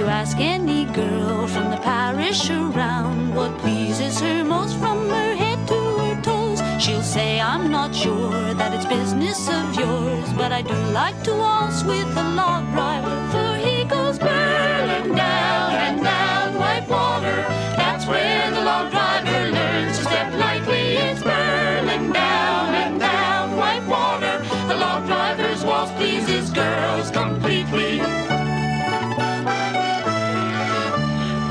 you ask any girl from the parish around what pleases her most from her head to her toes, she'll say, I'm not sure that it's business of yours, but I do like to waltz with a log driver, for he goes burling down and down Whitewater. That's where the log driver learns to step lightly. It's burling down and down Whitewater. The log driver's waltz pleases girls completely.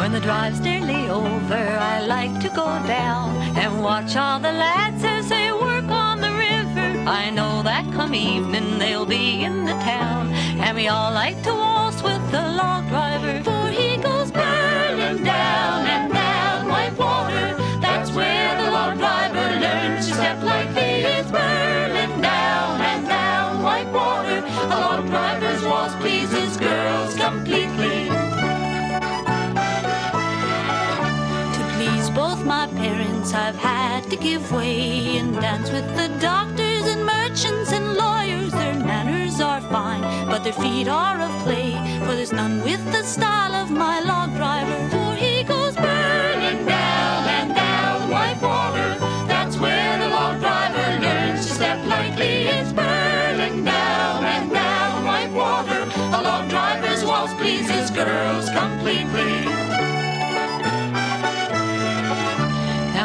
When the drive's nearly over, I like to go down and watch all the lads as they work on the river. I know that come evening they'll be in the town, and we all like to waltz with the log driver, for he goes burling down and down Whitewater. That's where the log driver learns to step lightly. It's burling down and down Whitewater. The log driver's waltz pleases girls completely. Both my parents I've had to give way and dance with the doctors and merchants and lawyers. Their manners are fine, but their feet are of clay, for there's none with the style of my log driver, for he goes burling down and down Whitewater. That's where the log driver learns to step lightly. It's burling down and down Whitewater. A log driver's waltz pleases girls completely.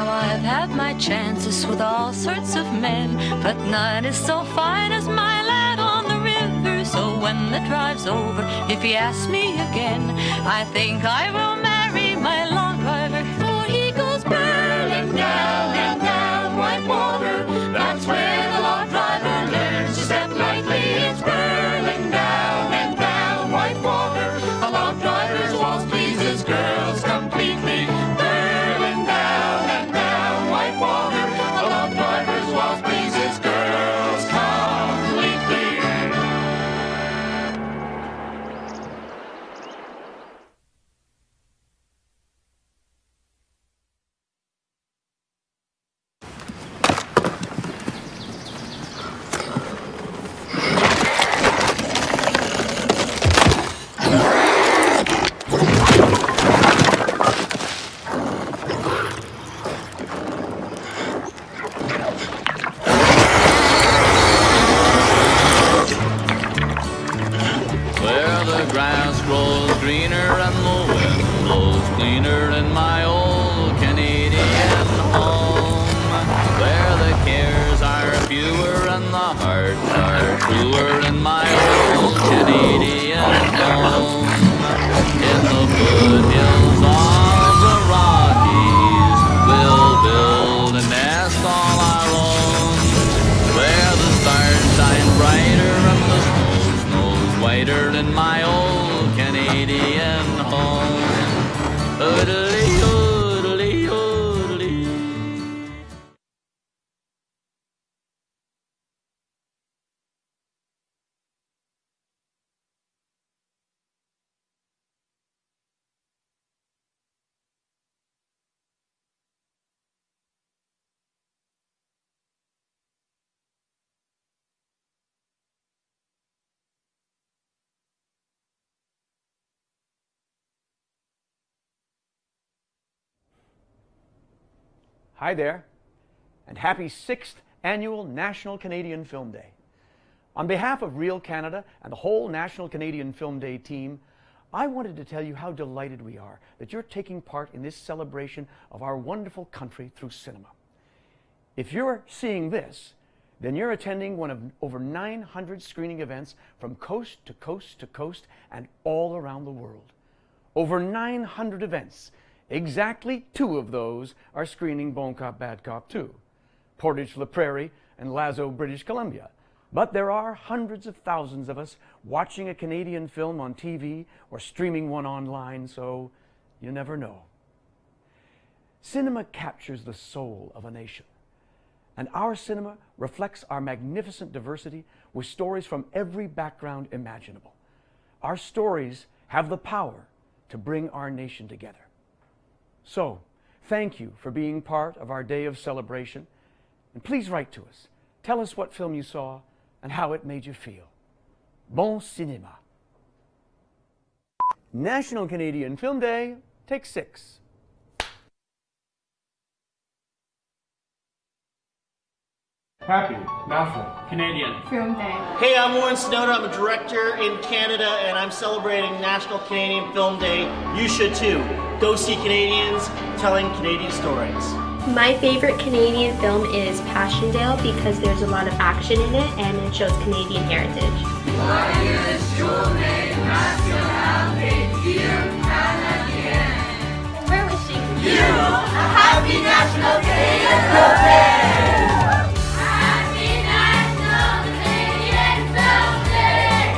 I've had my chances with all sorts of men, but none is so fine as my lad on the river. So when the drive's over, if he asks me again, I think I will marry my log driver, for he goes burling down and down Whitewater. That's where the log driver learns to step lightly. It's burling down and down Whitewater. A log driver's waltz pleases girls completely. Hi there, and happy 6th Annual National Canadian Film Day. On behalf of Real Canada and the whole National Canadian Film Day team, I wanted to tell you how delighted we are that you're taking part in this celebration of our wonderful country through cinema. If you're seeing this, then you're attending one of over 900 screening events from coast to coast to coast and all around the world. Over 900 events. Exactly 2 of those are screening Bon Cop, Bad Cop 2, Portage la Prairie and Lazo, British Columbia. But there are hundreds of thousands of us watching a Canadian film on TV or streaming one online, so you never know. Cinema captures the soul of a nation, and our cinema reflects our magnificent diversity with stories from every background imaginable. Our stories have the power to bring our nation together. So, thank you for being part of our day of celebration, and please write to us. Tell us what film you saw and how it made you feel. Bon cinéma. National Canadian Film Day, take 6. Happy National Canadian Film Day. Hey, I'm Warren Snowden. I'm a director in Canada, and I'm celebrating National Canadian Film Day. You should too. Go see Canadians telling Canadian stories. My favorite Canadian film is Passchendaele because there's a lot of action in it and it shows Canadian heritage. We're wishing you a happy National Canadian Film Day! Happy National Canadian Film Day!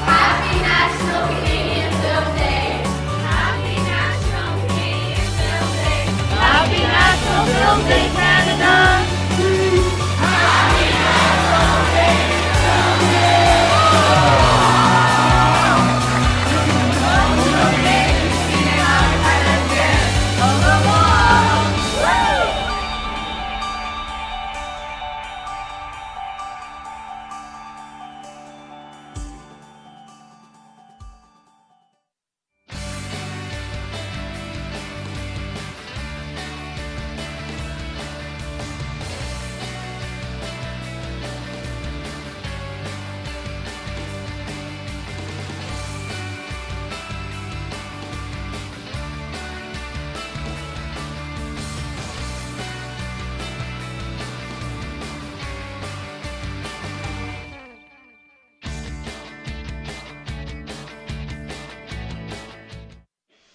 Happy National Canadian Film Day! Happy National Canadian Film Day! Happy National Film Day, Canada! Happy National Canadian Film Day!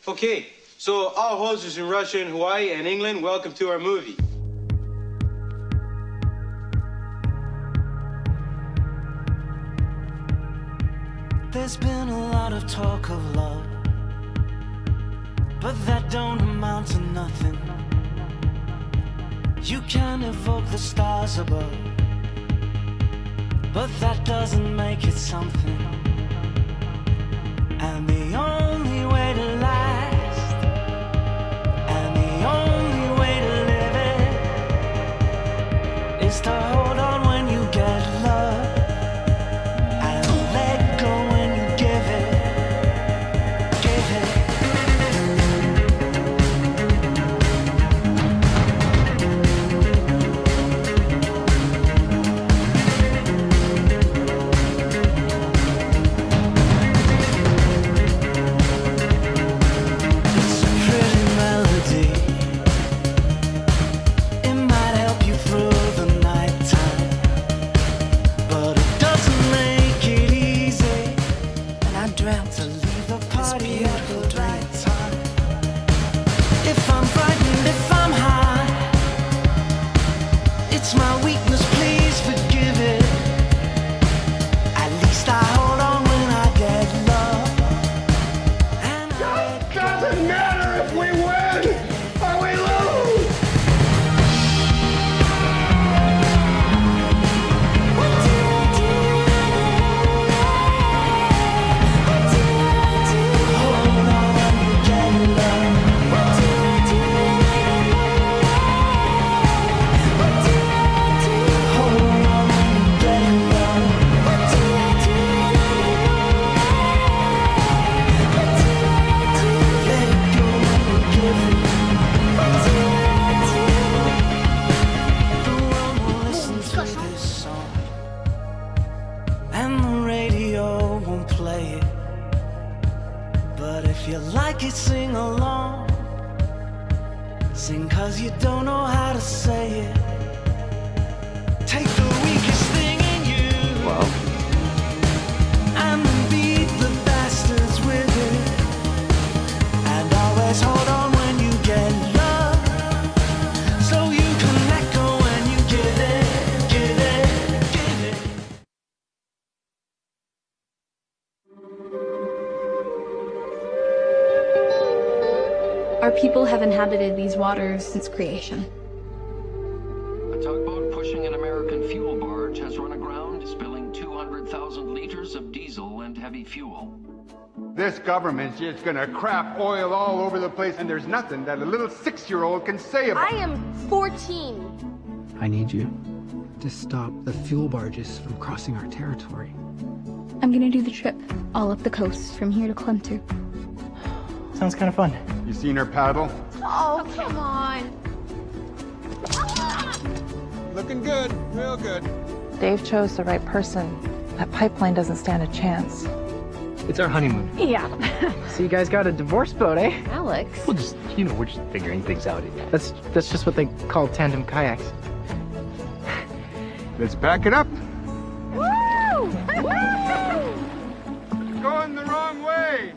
Okay, so all hosters in Russia and Hawaii and England, welcome to our movie. There's been a lot of talk of love, but that don't amount to nothing. You can evoke the stars above, but that doesn't make it something. And the only way to last, and the only way to live it, is to hold on when you get love, and let go when you give it, give it. It's a pretty melody. It might help you through the nighttime, but it doesn't make it easy. And I dreamt to leave the party at the right time. If I'm frightened, if I'm high, it's my weakness, please forgive it. At least I hold on when I get love. And I Doesn't matter if we win or we lose! hold on when you get love. Hold on when you get love. Let go when you give it. The world will listen to this song, and the radio won't play it. But if you like it, sing along. Sing 'cause you don't know how to say it. Take the weakest thing in you, and beat the bastards with it. And always hold on when you get love, so you can let go when you give it, give it, give it. Our people have inhabited these waters since creation. A tugboat pushing an American fuel barge has run aground, spilling 200,000 liters of diesel and heavy fuel. This government's just gonna crap oil all over the place, and there's nothing that a little 6-year-old can say about it. I am 14. I need you to stop the fuel barges from crossing our territory. I'm gonna do the trip all up the coast from here to Clemter. Sounds kind of fun. You seen her paddle? Oh, come on. Looking good, real good. Dave chose the right person. That pipeline doesn't stand a chance. It's our honeymoon. Yeah. So you guys got a divorce boat, eh? Alex. We'll just, we're just figuring things out. That's just what they call tandem kayaks. Let's back it up. Woo! Woo! It's going the wrong way.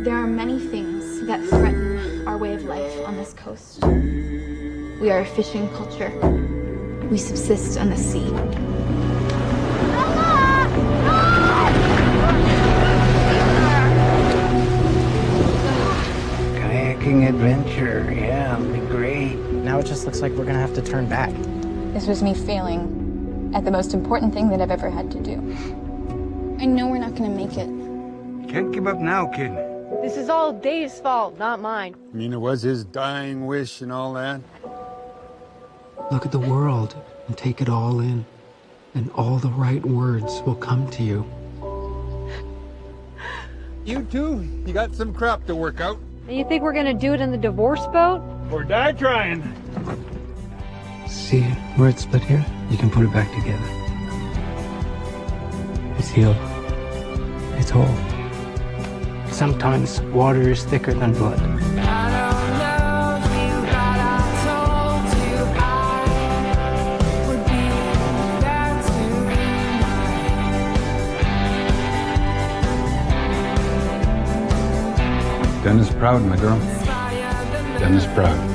There are many things that threaten our way of life on this coast. We are a fishing culture. We subsist on the sea. Kayaking adventure, yeah, it'll be great. Now it just looks like we're gonna have to turn back. This was me failing at the most important thing that I've ever had to do. I know we're not gonna make it. You can't give up now, kid. This is all Dave's fault, not mine. I mean, it was his dying wish and all that. Look at the world and take it all in, and all the right words will come to you. You too. You got some crap to work out. And you think we're gonna do it in the divorce boat? Or die trying. See where it's split here? You can put it back together. It's healed. It's whole. Sometimes water is thicker than blood. Dennis proud, my girl. Dennis proud.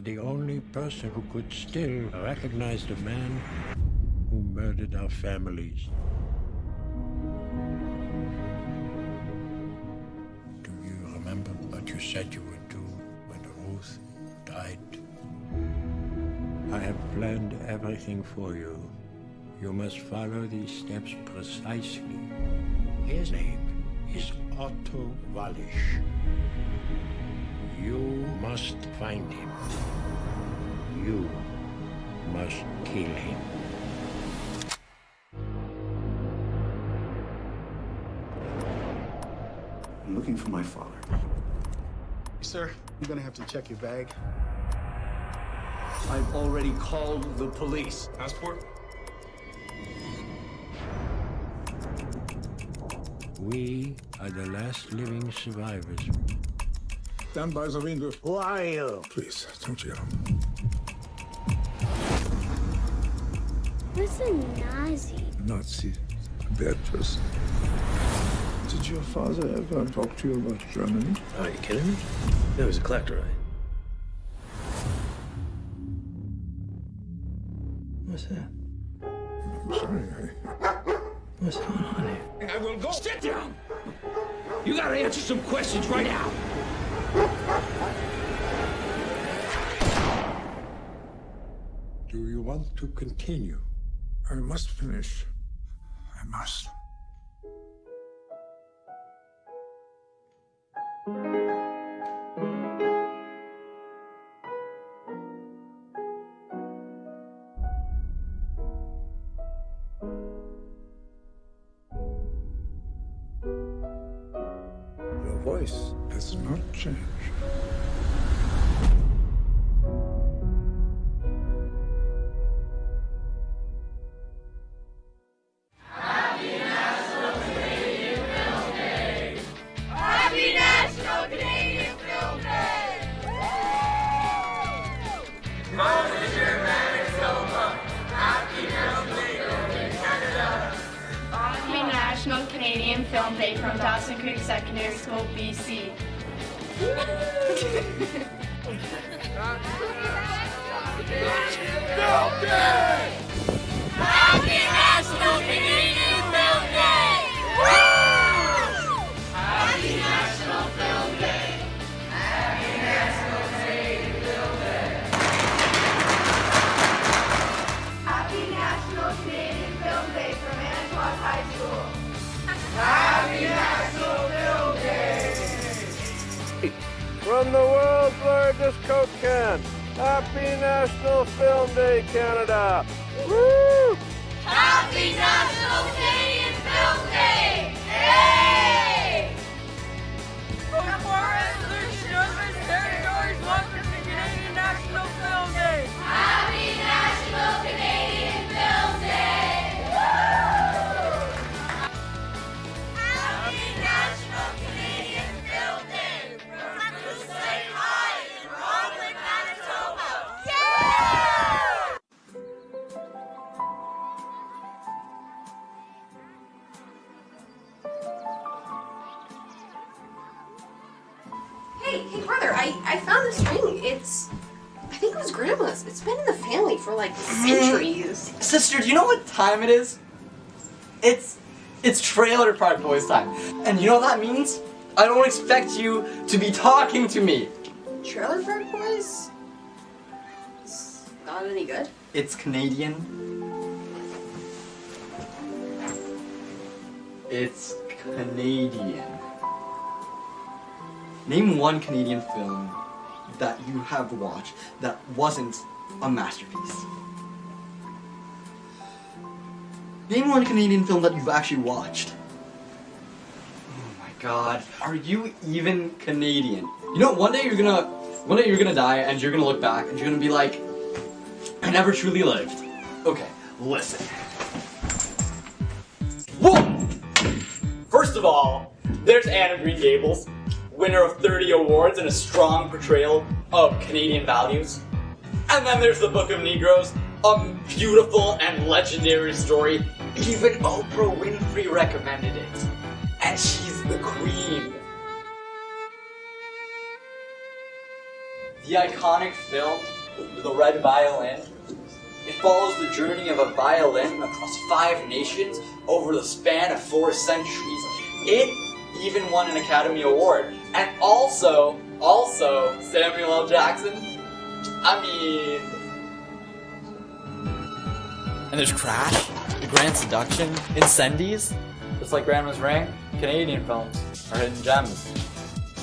The only person who could still recognize the man who murdered our families. Do you remember what you said you would do when Ruth died? I have planned everything for you. You must follow these steps precisely. His name is Otto Wallisch. You must find him. You must kill him. I'm looking for my father. Sir, I'm gonna have to check your bag. I've already called the police. Passport? We are the last living survivors. Stand by the window. Who are you? Please, don't yell. What's a Nazi? Nazi. A bad person. Did your father ever talk to you about Germany? Are you kidding me? No, he was a collector, right? What's that? I'm sorry, What's going on here? I will go. Sit down! You gotta answer some questions right now. want to continue. I must finish. I must. Your voice has not changed. Happy National Canadian Film Day! Moses, Manitoba. Happy National Film Day, Canada. Happy National Canadian Film Day from Dawson Creek Secondary School, BC. Film Day! Happy National Canadian Film Day! Woo! Happy National Film Day! Happy National Canadian Film Day! Happy National Canadian Film Day from Manitowoc High School. Happy National Film Day! From the world's largest Coke can, Happy National Film Day, Canada! Woo! Happy National Canadian Film Day! Yay! For more resolution over territories, welcome to Canadian National Film Day! Happy National Canadian Film Day! Woo! Happy National Canadian Film Day from Goose Lake High in Rockland, Manitoba! Yeah! Hey, brother, I found this ring. I think it was Grandma's. It's been in the family for like centuries. Sister, do you know what time it is? It's Trailer Park Boys time. And you know what that means? I don't expect you to be talking to me. Trailer Park Boys? It's not any good. It's Canadian. It's Canadian. Name one Canadian film that you have watched that wasn't a masterpiece. Name one Canadian film that you've actually watched. Oh my god, are you even Canadian? You know, one day you're gonna die and you're gonna look back and you're gonna be like, I never truly lived. Okay, listen. Whoa! First of all, there's Anne of Green Gables, winner of 30 awards and a strong portrayal of Canadian values. And then there's the Book of Negroes, a beautiful and legendary story. Even Oprah Winfrey recommended it. And she's the queen. The iconic film, The Red Violin, it follows the journey of a violin across 5 nations over the span of 4 centuries. It even won an Academy Award. And also Samuel L. Jackson. I mean... And there's Crash, The Grand Seduction, Incendies. Just like Grandma's Ring, Canadian films are hidden gems.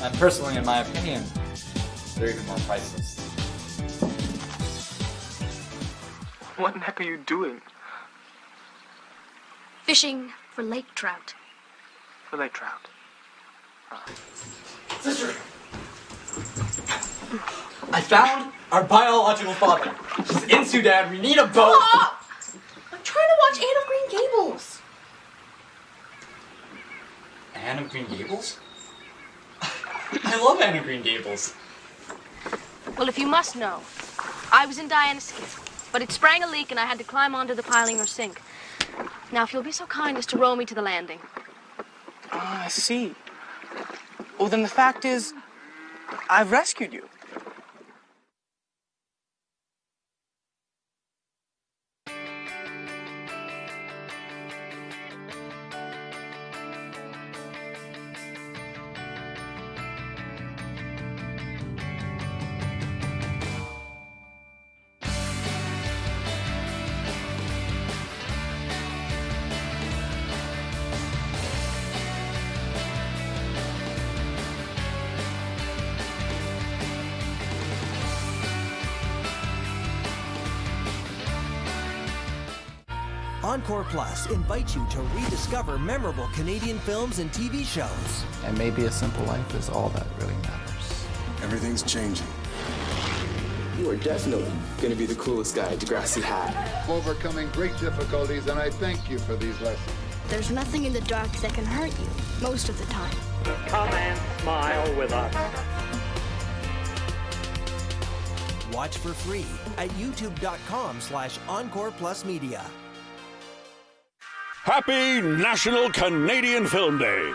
And personally, in my opinion, they're even more priceless. What the heck are you doing? Fishing for lake trout. For lake trout. Sister! I found our biological father. He's in Sudan. We need a boat. Stop! I'm trying to watch Anne of Green Gables. Anne of Green Gables? I love Anne of Green Gables. Well, if you must know, I was in Diana's skiff, but it sprang a leak and I had to climb onto the piling or sink. Now, if you'll be so kind as to row me to the landing. Ah, I see. Well, then the fact is, I've rescued you. Encore Plus invites you to rediscover memorable Canadian films and TV shows. And maybe a simple life is all that really matters. Everything's changing. You are definitely going to be the coolest guy at Degrassi Hat. Overcoming great difficulties, and I thank you for these lessons. There's nothing in the dark that can hurt you, most of the time. Come and smile with us. Watch for free at youtube.com/Encore Plus Media. Happy National Canadian Film Day!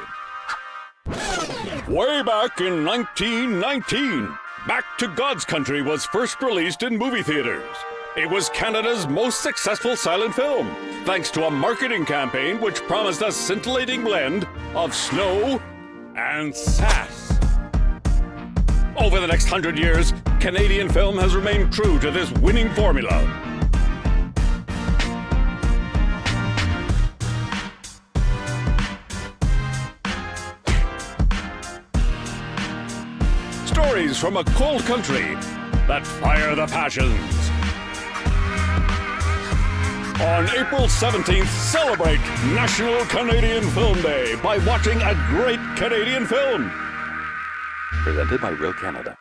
Way back in 1919, Back to God's Country was first released in movie theaters. It was Canada's most successful silent film, thanks to a marketing campaign which promised a scintillating blend of snow and sass. Over the next 100 years, Canadian film has remained true to this winning formula. Stories from a cold country that fire the passions. On April 17th, celebrate National Canadian Film Day by watching a great Canadian film. Presented by Real Canada.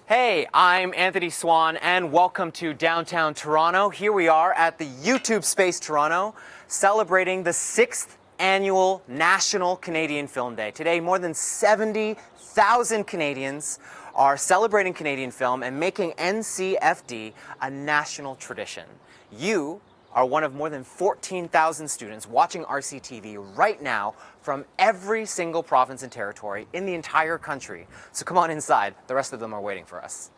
Hey, I'm Anthony Swan and welcome to downtown Toronto. Here we are at the YouTube Space Toronto, celebrating the 6th annual National Canadian Film Day. Today, more than 70,000 Canadians are celebrating Canadian film and making NCFD a national tradition. You are one of more than 14,000 students watching RCtv right now from every single province and territory in the entire country. So come on inside, the rest of them are waiting for us.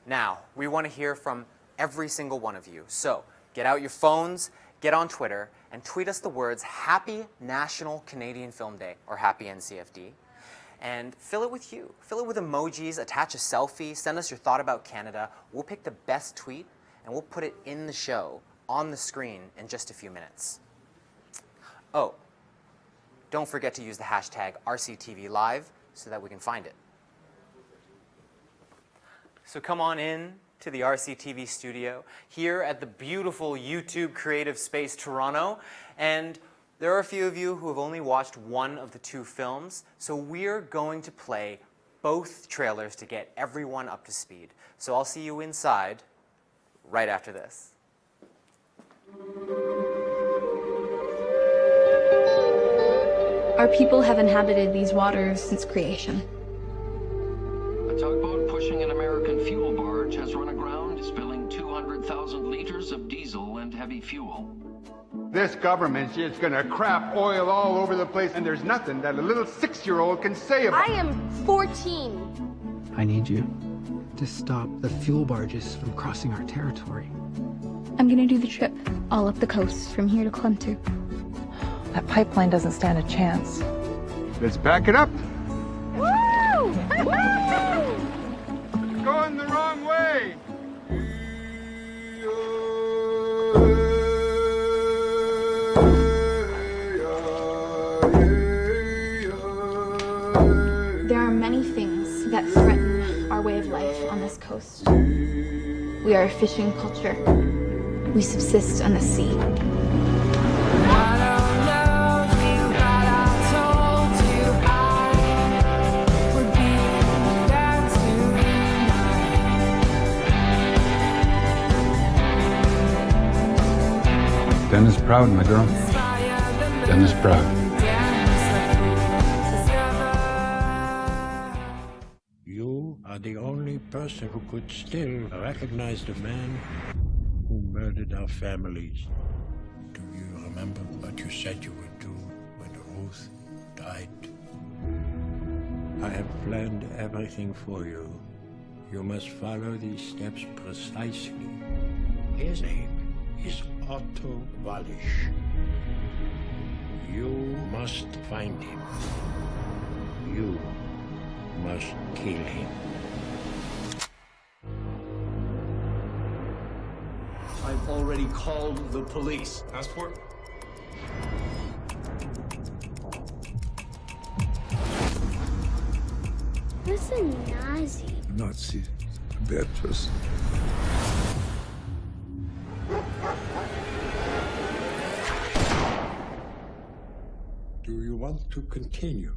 Now, we want to hear from every single one of you. So get out your phones, get on Twitter, and tweet us the words Happy National Canadian Film Day, or Happy NCFD. And fill it with you. Fill it with emojis, attach a selfie, send us your thought about Canada. We'll pick the best tweet and we'll put it in the show, on the screen, in just a few minutes. Oh, don't forget to use the hashtag RCTV Live so that we can find it. So come on in to the RCTV studio here at the beautiful YouTube Creative Space Toronto. And there are a few of you who have only watched one of the two films, so we're going to play both trailers to get everyone up to speed. So I'll see you inside right after this. Our people have inhabited these waters since creation. A tugboat pushing an American fuel barge has run aground, spilling 200,000 liters of diesel and heavy fuel. This government's just gonna crap oil all over the place, and there's nothing that a little 6-year-old can say about it. I am 14. I need you to stop the fuel barges from crossing our territory. I'm gonna do the trip all up the coast from here to Clemtu. That pipeline doesn't stand a chance. Let's back it up. Woo! It's going the wrong way. There are many things that threaten our way of life on this coast. We are a fishing culture. We subsist on the sea. Dennis proud, my girl. Dennis proud. You are the only person who could still recognize the man who murdered our families. Do you remember what you said you would do when Ruth died? I have planned everything for you. You must follow these steps precisely. His name is Otto Wallisch. You must find him. You must kill him. I've already called the police. Passport? Who's a Nazi? Nazi, a bad person. Do you want to continue?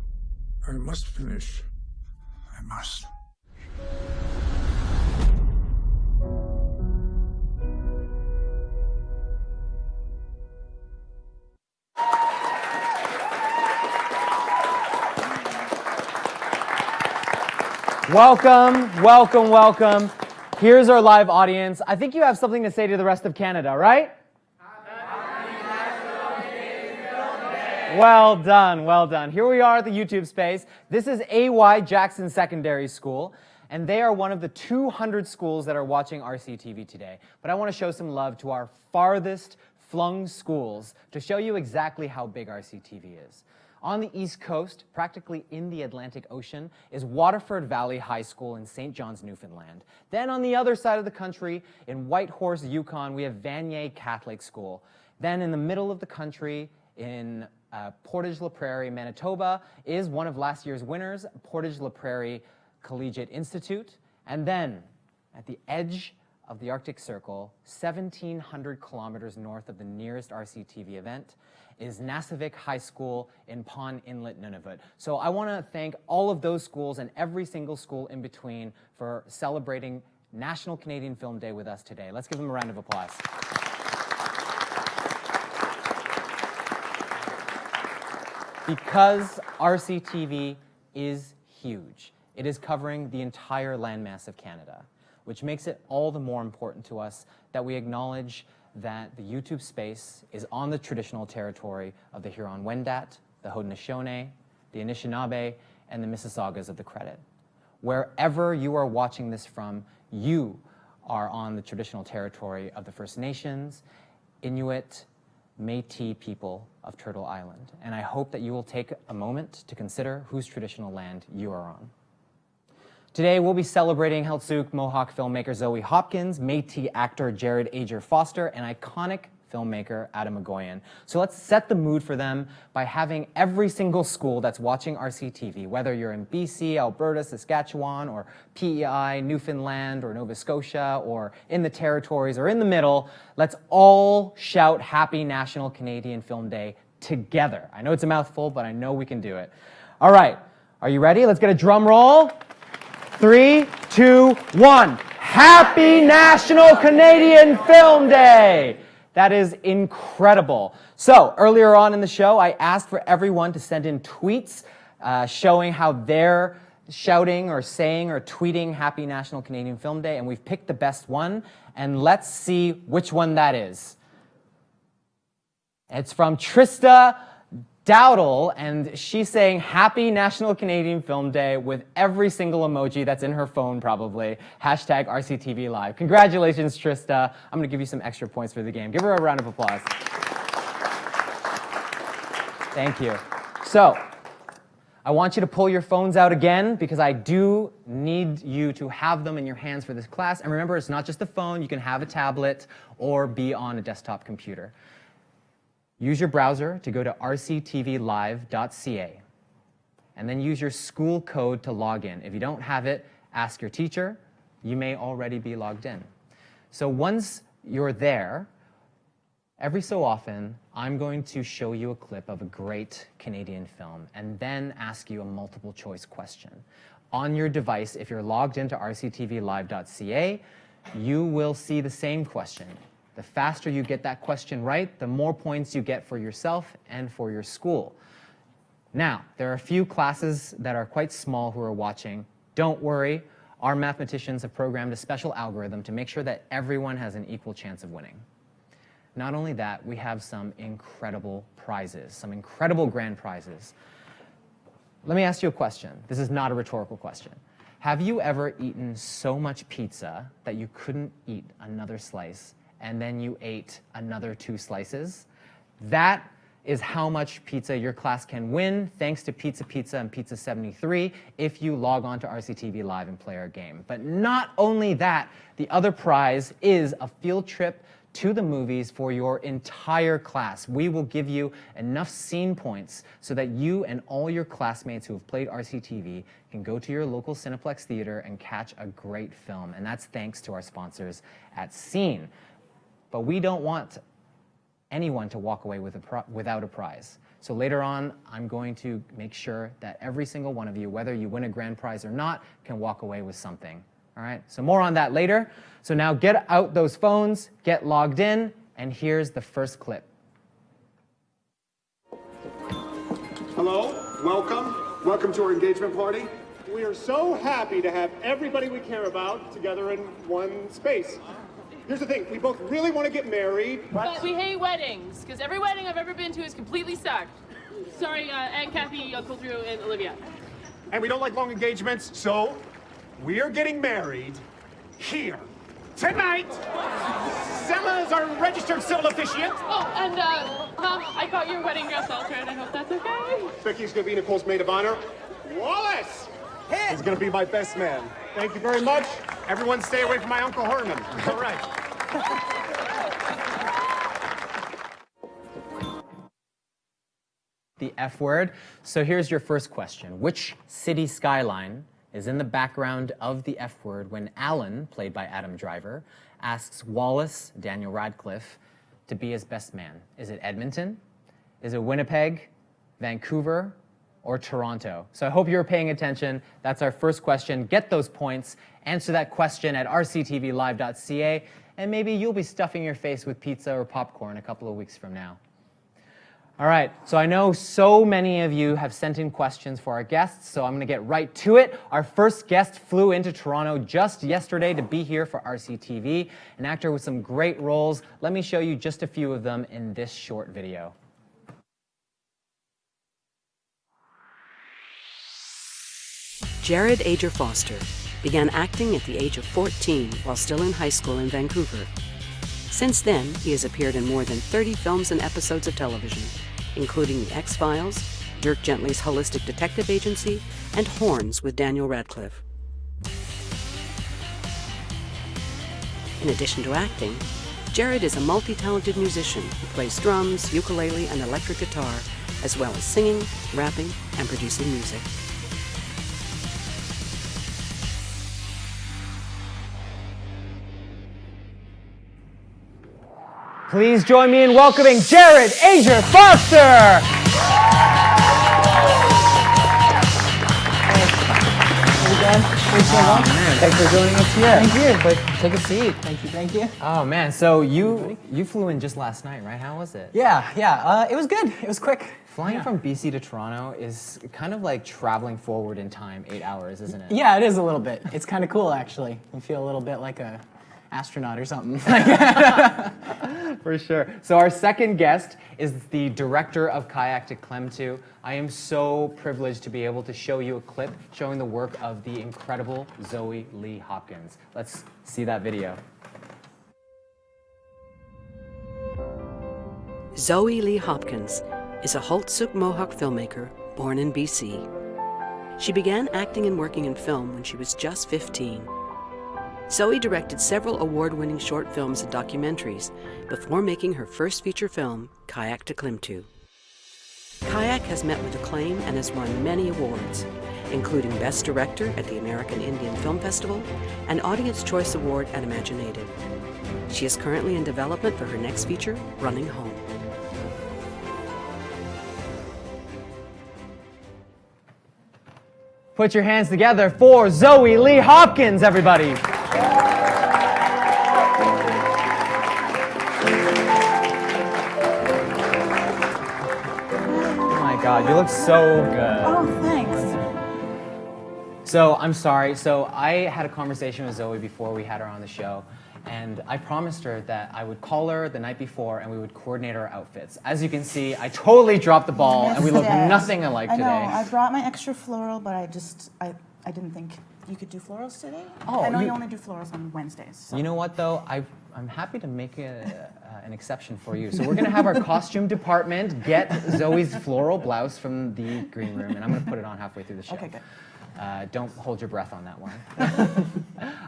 I must finish. I must. Welcome, welcome, welcome. Here's our live audience. I think you have something to say to the rest of Canada, right? Well done, well done. Here we are at the YouTube space. This is AY Jackson Secondary School, and they are one of the 200 schools that are watching RCtv today. But I want to show some love to our farthest flung schools to show you exactly how big RCtv is. On the East Coast, practically in the Atlantic Ocean, is Waterford Valley High School in St. John's, Newfoundland. Then on the other side of the country, in Whitehorse, Yukon, we have Vanier Catholic School. Then in the middle of the country, in Portage-la Prairie, Manitoba, is one of last year's winners, Portage-la Prairie Collegiate Institute. And then, at the edge of the Arctic Circle, 1,700 kilometers north of the nearest RCtv event, is Nassavik High School in Pond Inlet, Nunavut. So I want to thank all of those schools and every single school in between for celebrating National Canadian Film Day with us today. Let's give them a round of applause. Because RCtv is huge, it is covering the entire landmass of Canada, which makes it all the more important to us that we acknowledge that the YouTube space is on the traditional territory of the Huron-Wendat, the Haudenosaunee, the Anishinaabe, and the Mississaugas of the Credit. Wherever you are watching this from, you are on the traditional territory of the First Nations, Inuit, Métis people of Turtle Island. And I hope that you will take a moment to consider whose traditional land you are on. Today, we'll be celebrating Heiltsuk Mohawk filmmaker Zoe Hopkins, Métis actor Jared Ager-Foster, and iconic filmmaker Adam Egoyan. So let's set the mood for them by having every single school that's watching RCtv, whether you're in BC, Alberta, Saskatchewan, or PEI, Newfoundland, or Nova Scotia, or in the territories, or in the middle, let's all shout Happy National Canadian Film Day together. I know it's a mouthful, but I know we can do it. All right, are you ready? Let's get a drum roll. 3, 2, 1. Happy National Canadian Film Day! That is incredible. So earlier on in the show, I asked for everyone to send in tweets showing how they're shouting or saying or tweeting Happy National Canadian Film Day, and we've picked the best one, and let's see which one that is. It's from Trista Dowdle, and she's saying Happy National Canadian Film Day with every single emoji that's in her phone probably. Hashtag RCtv Live. Congratulations, Trista. I'm going to give you some extra points for the game. Give her a round of applause. Thank you. So, I want you to pull your phones out again because I do need you to have them in your hands for this class. And remember, it's not just a phone. You can have a tablet or be on a desktop computer. Use your browser to go to rctvlive.ca and then use your school code to log in. If you don't have it, ask your teacher. You may already be logged in. So once you're there, every so often, I'm going to show you a clip of a great Canadian film and then ask you a multiple choice question. On your device, if you're logged into rctvlive.ca, you will see the same question. The faster you get that question right, the more points you get for yourself and for your school. Now, there are a few classes that are quite small who are watching. Don't worry, our mathematicians have programmed a special algorithm to make sure that everyone has an equal chance of winning. Not only that, we have some incredible prizes, some incredible grand prizes. Let me ask you a question. This is not a rhetorical question. Have you ever eaten so much pizza that you couldn't eat another slice and then you ate another 2 slices? That is how much pizza your class can win thanks to Pizza Pizza and Pizza 73 if you log on to RCtv Live and play our game. But not only that, the other prize is a field trip to the movies for your entire class. We will give you enough scene points so that you and all your classmates who have played RCtv can go to your local Cineplex theater and catch a great film. And that's thanks to our sponsors at Scene. But we don't want anyone to walk away without a prize. So later on, I'm going to make sure that every single one of you, whether you win a grand prize or not, can walk away with something. All right, so more on that later. So now get out those phones, get logged in, and here's the first clip. Hello, welcome to our engagement party. We are so happy to have everybody we care about together in one space. Here's the thing, we both really want to get married, but we hate weddings, because every wedding I've ever been to is completely sucked. Sorry, Aunt Kathy, Uncle Drew, and Olivia. And we don't like long engagements, so we are getting married here, tonight. Sella's our registered civil officiant. Oh, and Tom, I got your wedding dress altered. I hope that's okay. Becky's gonna be Nicole's maid of honor. Wallace is gonna be my best man. Thank you very much. Everyone stay away from my Uncle Herman. All right. The F word. So here's your first question. Which city skyline is in the background of the F word when Alan, played by Adam Driver, asks Wallace, Daniel Radcliffe, to be his best man? Is it Edmonton? Is it Winnipeg, Vancouver, or Toronto? So I hope you're paying attention. That's our first question. Get those points. Answer that question at rctvlive.ca, and maybe you'll be stuffing your face with pizza or popcorn a couple of weeks from now. All right, so I know so many of you have sent in questions for our guests, so I'm going to get right to it. Our first guest flew into Toronto just yesterday to be here for RCtv, an actor with some great roles. Let me show you just a few of them in this short video. Jared Ager-Foster began acting at the age of 14 while still in high school in Vancouver. Since then, he has appeared in more than 30 films and episodes of television, including The X-Files, Dirk Gently's Holistic Detective Agency, and Horns with Daniel Radcliffe. In addition to acting, Jared is a multi-talented musician who plays drums, ukulele, and electric guitar, as well as singing, rapping, and producing music. Please join me in welcoming Jared Ager-Foster! Thanks for joining us here. Thank you. But take a seat. Thank you. Oh man, so you flew in just last night, right? How was it? Yeah, it was good. It was quick. Flying from BC to Toronto is kind of like traveling forward in time 8 hours, isn't it? Yeah, it is a little bit. It's kind of cool, actually. You feel a little bit like a astronaut or something. For sure. So our second guest is the director of Kayak to Klemtu. I am so privileged to be able to show you a clip showing the work of the incredible Zoe Lee Hopkins. Let's see that video. Zoe Lee Hopkins is a Holtsuk Mohawk filmmaker born in BC. She began acting and working in film when she was just 15. Zoe directed several award-winning short films and documentaries before making her first feature film, Kayak to Klemtu. Kayak has met with acclaim and has won many awards, including Best Director at the American Indian Film Festival and Audience Choice Award at Imaginative. She is currently in development for her next feature, Running Home. Put your hands together for Zoe Lee Hopkins, everybody. Oh my God, you look so good. Oh, thanks. So I'm sorry. So I had a conversation with Zoe before we had her on the show, and I promised her that I would call her the night before and we would coordinate our outfits. As you can see, I totally dropped the ball and we look nothing alike today. I know, I brought my extra floral, but I didn't think you could do florals today. Oh, I know you only do florals on Wednesdays. So. You know what, though? I'm happy to make an exception for you. So we're going to have our costume department get Zoe's floral blouse from the green room, and I'm going to put it on halfway through the show. Okay, good. Don't hold your breath on that one.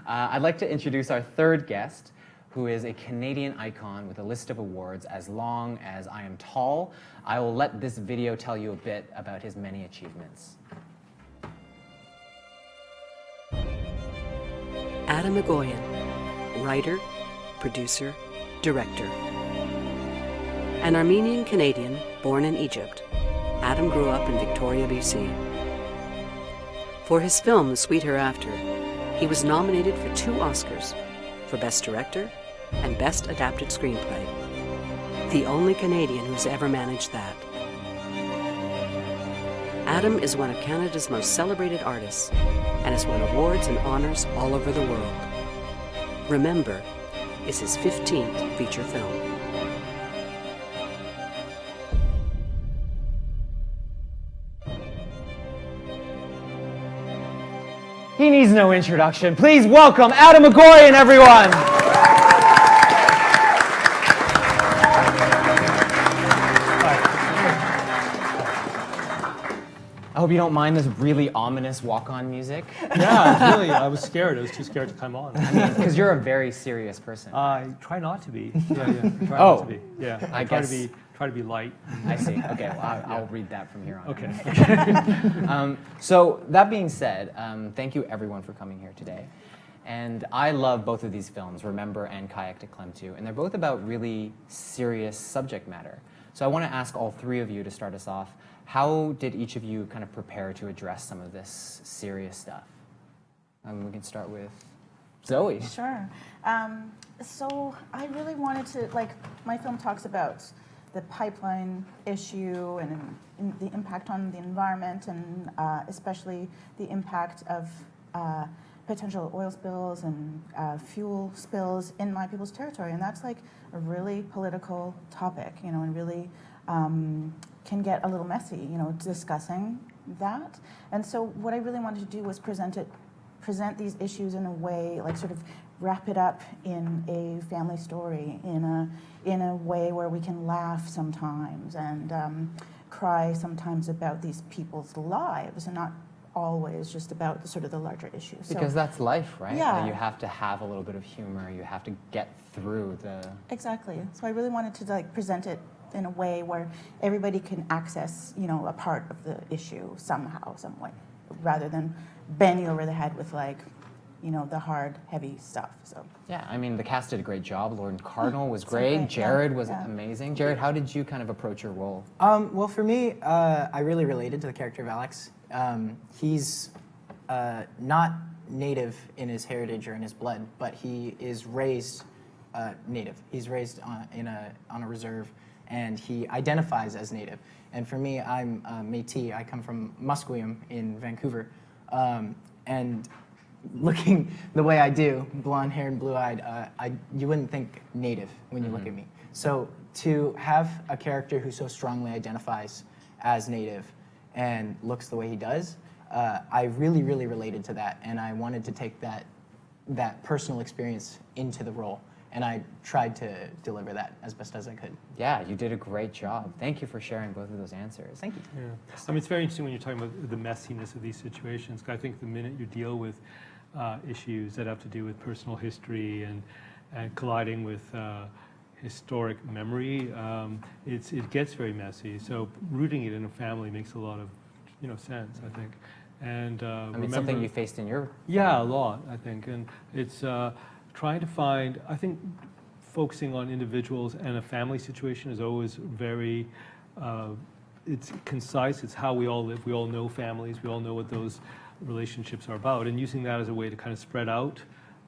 I'd like to introduce our third guest, who is a Canadian icon with a list of awards as long as I am tall. I will let this video tell you a bit about his many achievements. Adam Egoyan, writer, producer, director. An Armenian Canadian born in Egypt, Adam grew up in Victoria, BC. For his film, The Sweet Hereafter, he was nominated for 2 Oscars, for Best Director and Best Adapted Screenplay. The only Canadian who's ever managed that. Adam is one of Canada's most celebrated artists and has won awards and honors all over the world. Remember is his 15th feature film. He needs no introduction. Please welcome Adam Egoyan, everyone. I hope you don't mind this really ominous walk-on music. Yeah, really, I was scared. I was too scared to come on. I mean, because you're a very serious person. I try not to be. Yeah. Try not to be. Yeah. I try guess. Try to be light. I see. Okay, well, I'll read that from here on. Okay. So that being said, thank you everyone for coming here today. And I love both of these films, Remember and Kayak to Klemtu, and they're both about really serious subject matter. So I want to ask all 3 of you to start us off, how did each of you kind of prepare to address some of this serious stuff? We can start with Zoe. Sure. So I really wanted to, my film talks about the pipeline issue and the impact on the environment, and especially the impact of potential oil spills and fuel spills in my people's territory. And that's like a really political topic, and really can get a little messy, discussing that. And so what I really wanted to do was present these issues in a way, sort of wrap it up in a family story, in a way where we can laugh sometimes and cry sometimes about these people's lives, and not always just about the larger issues. Because that's life, right? Yeah. You have to have a little bit of humor. You have to get through the... Exactly. So I really wanted to present it in a way where everybody can access, a part of the issue somehow, some way, rather than bang you over the head with the hard, heavy stuff. So yeah, I mean, the cast did a great job. Lauren Cardinal was great. Jared was amazing. Jared, how did you kind of approach your role? Well, for me, I really related to the character of Alex. He's not native in his heritage or in his blood, but he is raised native. He's raised on a reserve, and he identifies as native. And for me, I'm Métis. I come from Musqueam in Vancouver, and looking the way I do, blonde hair and blue-eyed, you wouldn't think native when you look at me. So to have a character who so strongly identifies as native and looks the way he does, I really, really related to that, and I wanted to take that personal experience into the role, and I tried to deliver that as best as I could. Yeah, you did a great job. Thank you for sharing both of those answers. Thank you. Yeah. I mean, it's very interesting when you're talking about the messiness of these situations. I think the minute you deal with issues that have to do with personal history and colliding with historic memory, it gets very messy. So rooting it in a family makes a lot of sense, I think. And I mean, something you faced in your... Yeah, a lot, I think. And it's trying to find, I think focusing on individuals and a family situation is always very, it's concise, it's how we all live. We all know families, we all know what those relationships are about, and using that as a way to kind of spread out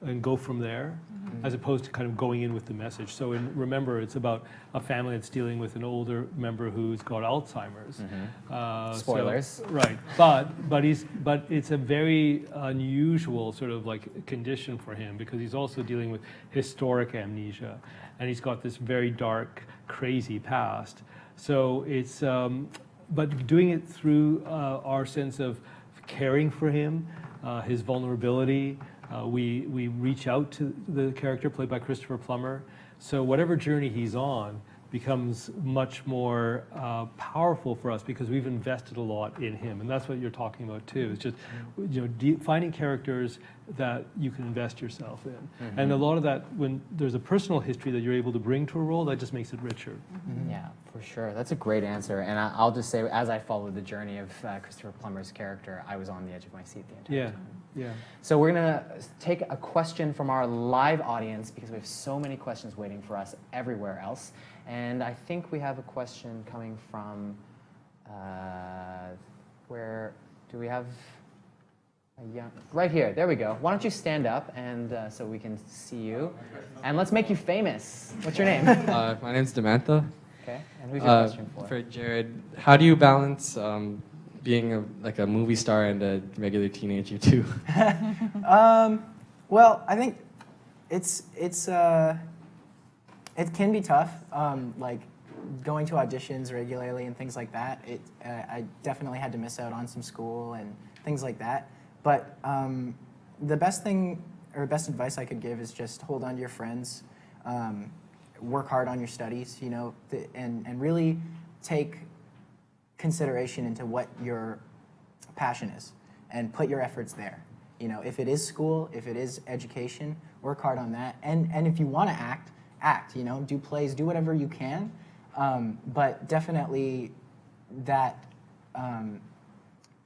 and go from there, as opposed to kind of going in with the message. So Remember, it's about a family that's dealing with an older member who's got Alzheimer's. Spoilers. So, right, but it's a very unusual sort of condition for him, because he's also dealing with historic amnesia, and he's got this very dark, crazy past. So it's, but doing it through our sense of caring for him, his vulnerability. We reach out to the character played by Christopher Plummer. So whatever journey he's on becomes much more powerful for us because we've invested a lot in him, and that's what you're talking about too. It's just finding characters that you can invest yourself in, and a lot of that, when there's a personal history that you're able to bring to a role, that just makes it richer. Yeah, for sure. That's a great answer, and I'll just say, as I followed the journey of Christopher Plummer's character, I was on the edge of my seat the entire time. Yeah. So we're gonna take a question from our live audience because we have so many questions waiting for us everywhere else. And I think we have a question coming from, where do we have a young, right here, there we go. Why don't you stand up and so we can see you. And let's make you famous. What's your name? My name's Samantha. Okay, and who's your question for? For Jared, how do you balance being a movie star and a regular teenager too? Well, I think it can be tough, like going to auditions regularly and things like that. I definitely had to miss out on some school and things like that. But the best thing or best advice I could give is just hold on to your friends, work hard on your studies, you know, and really take consideration into what your passion is and put your efforts there. You know, if it is school, if it is education, work hard on that. And if you want to act, you know, do plays, do whatever you can. But definitely that,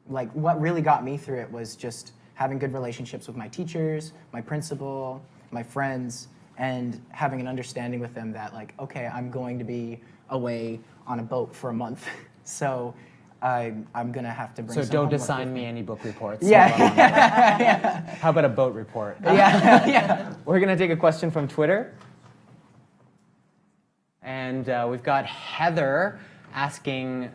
like what really got me through it was just having good relationships with my teachers, my principal, my friends, and having an understanding with them that like, okay, I'm going to be away on a boat for a month. So I'm going to have to bring So some don't homework assign with me me. any book reports. Yeah. How about a boat report? Yeah. We're going to take a question from Twitter. And we've got Heather asking,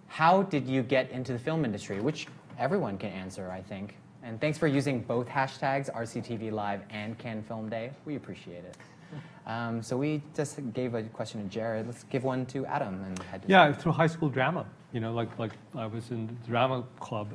how did you get into the film industry? Which everyone can answer, I think. And thanks for using both hashtags, RCTV Live and Cannes Film Day. We appreciate it. So we just gave a question to Jared. Let's give one to Adam. And head to Yeah, through high school drama. You know, like I was in the drama club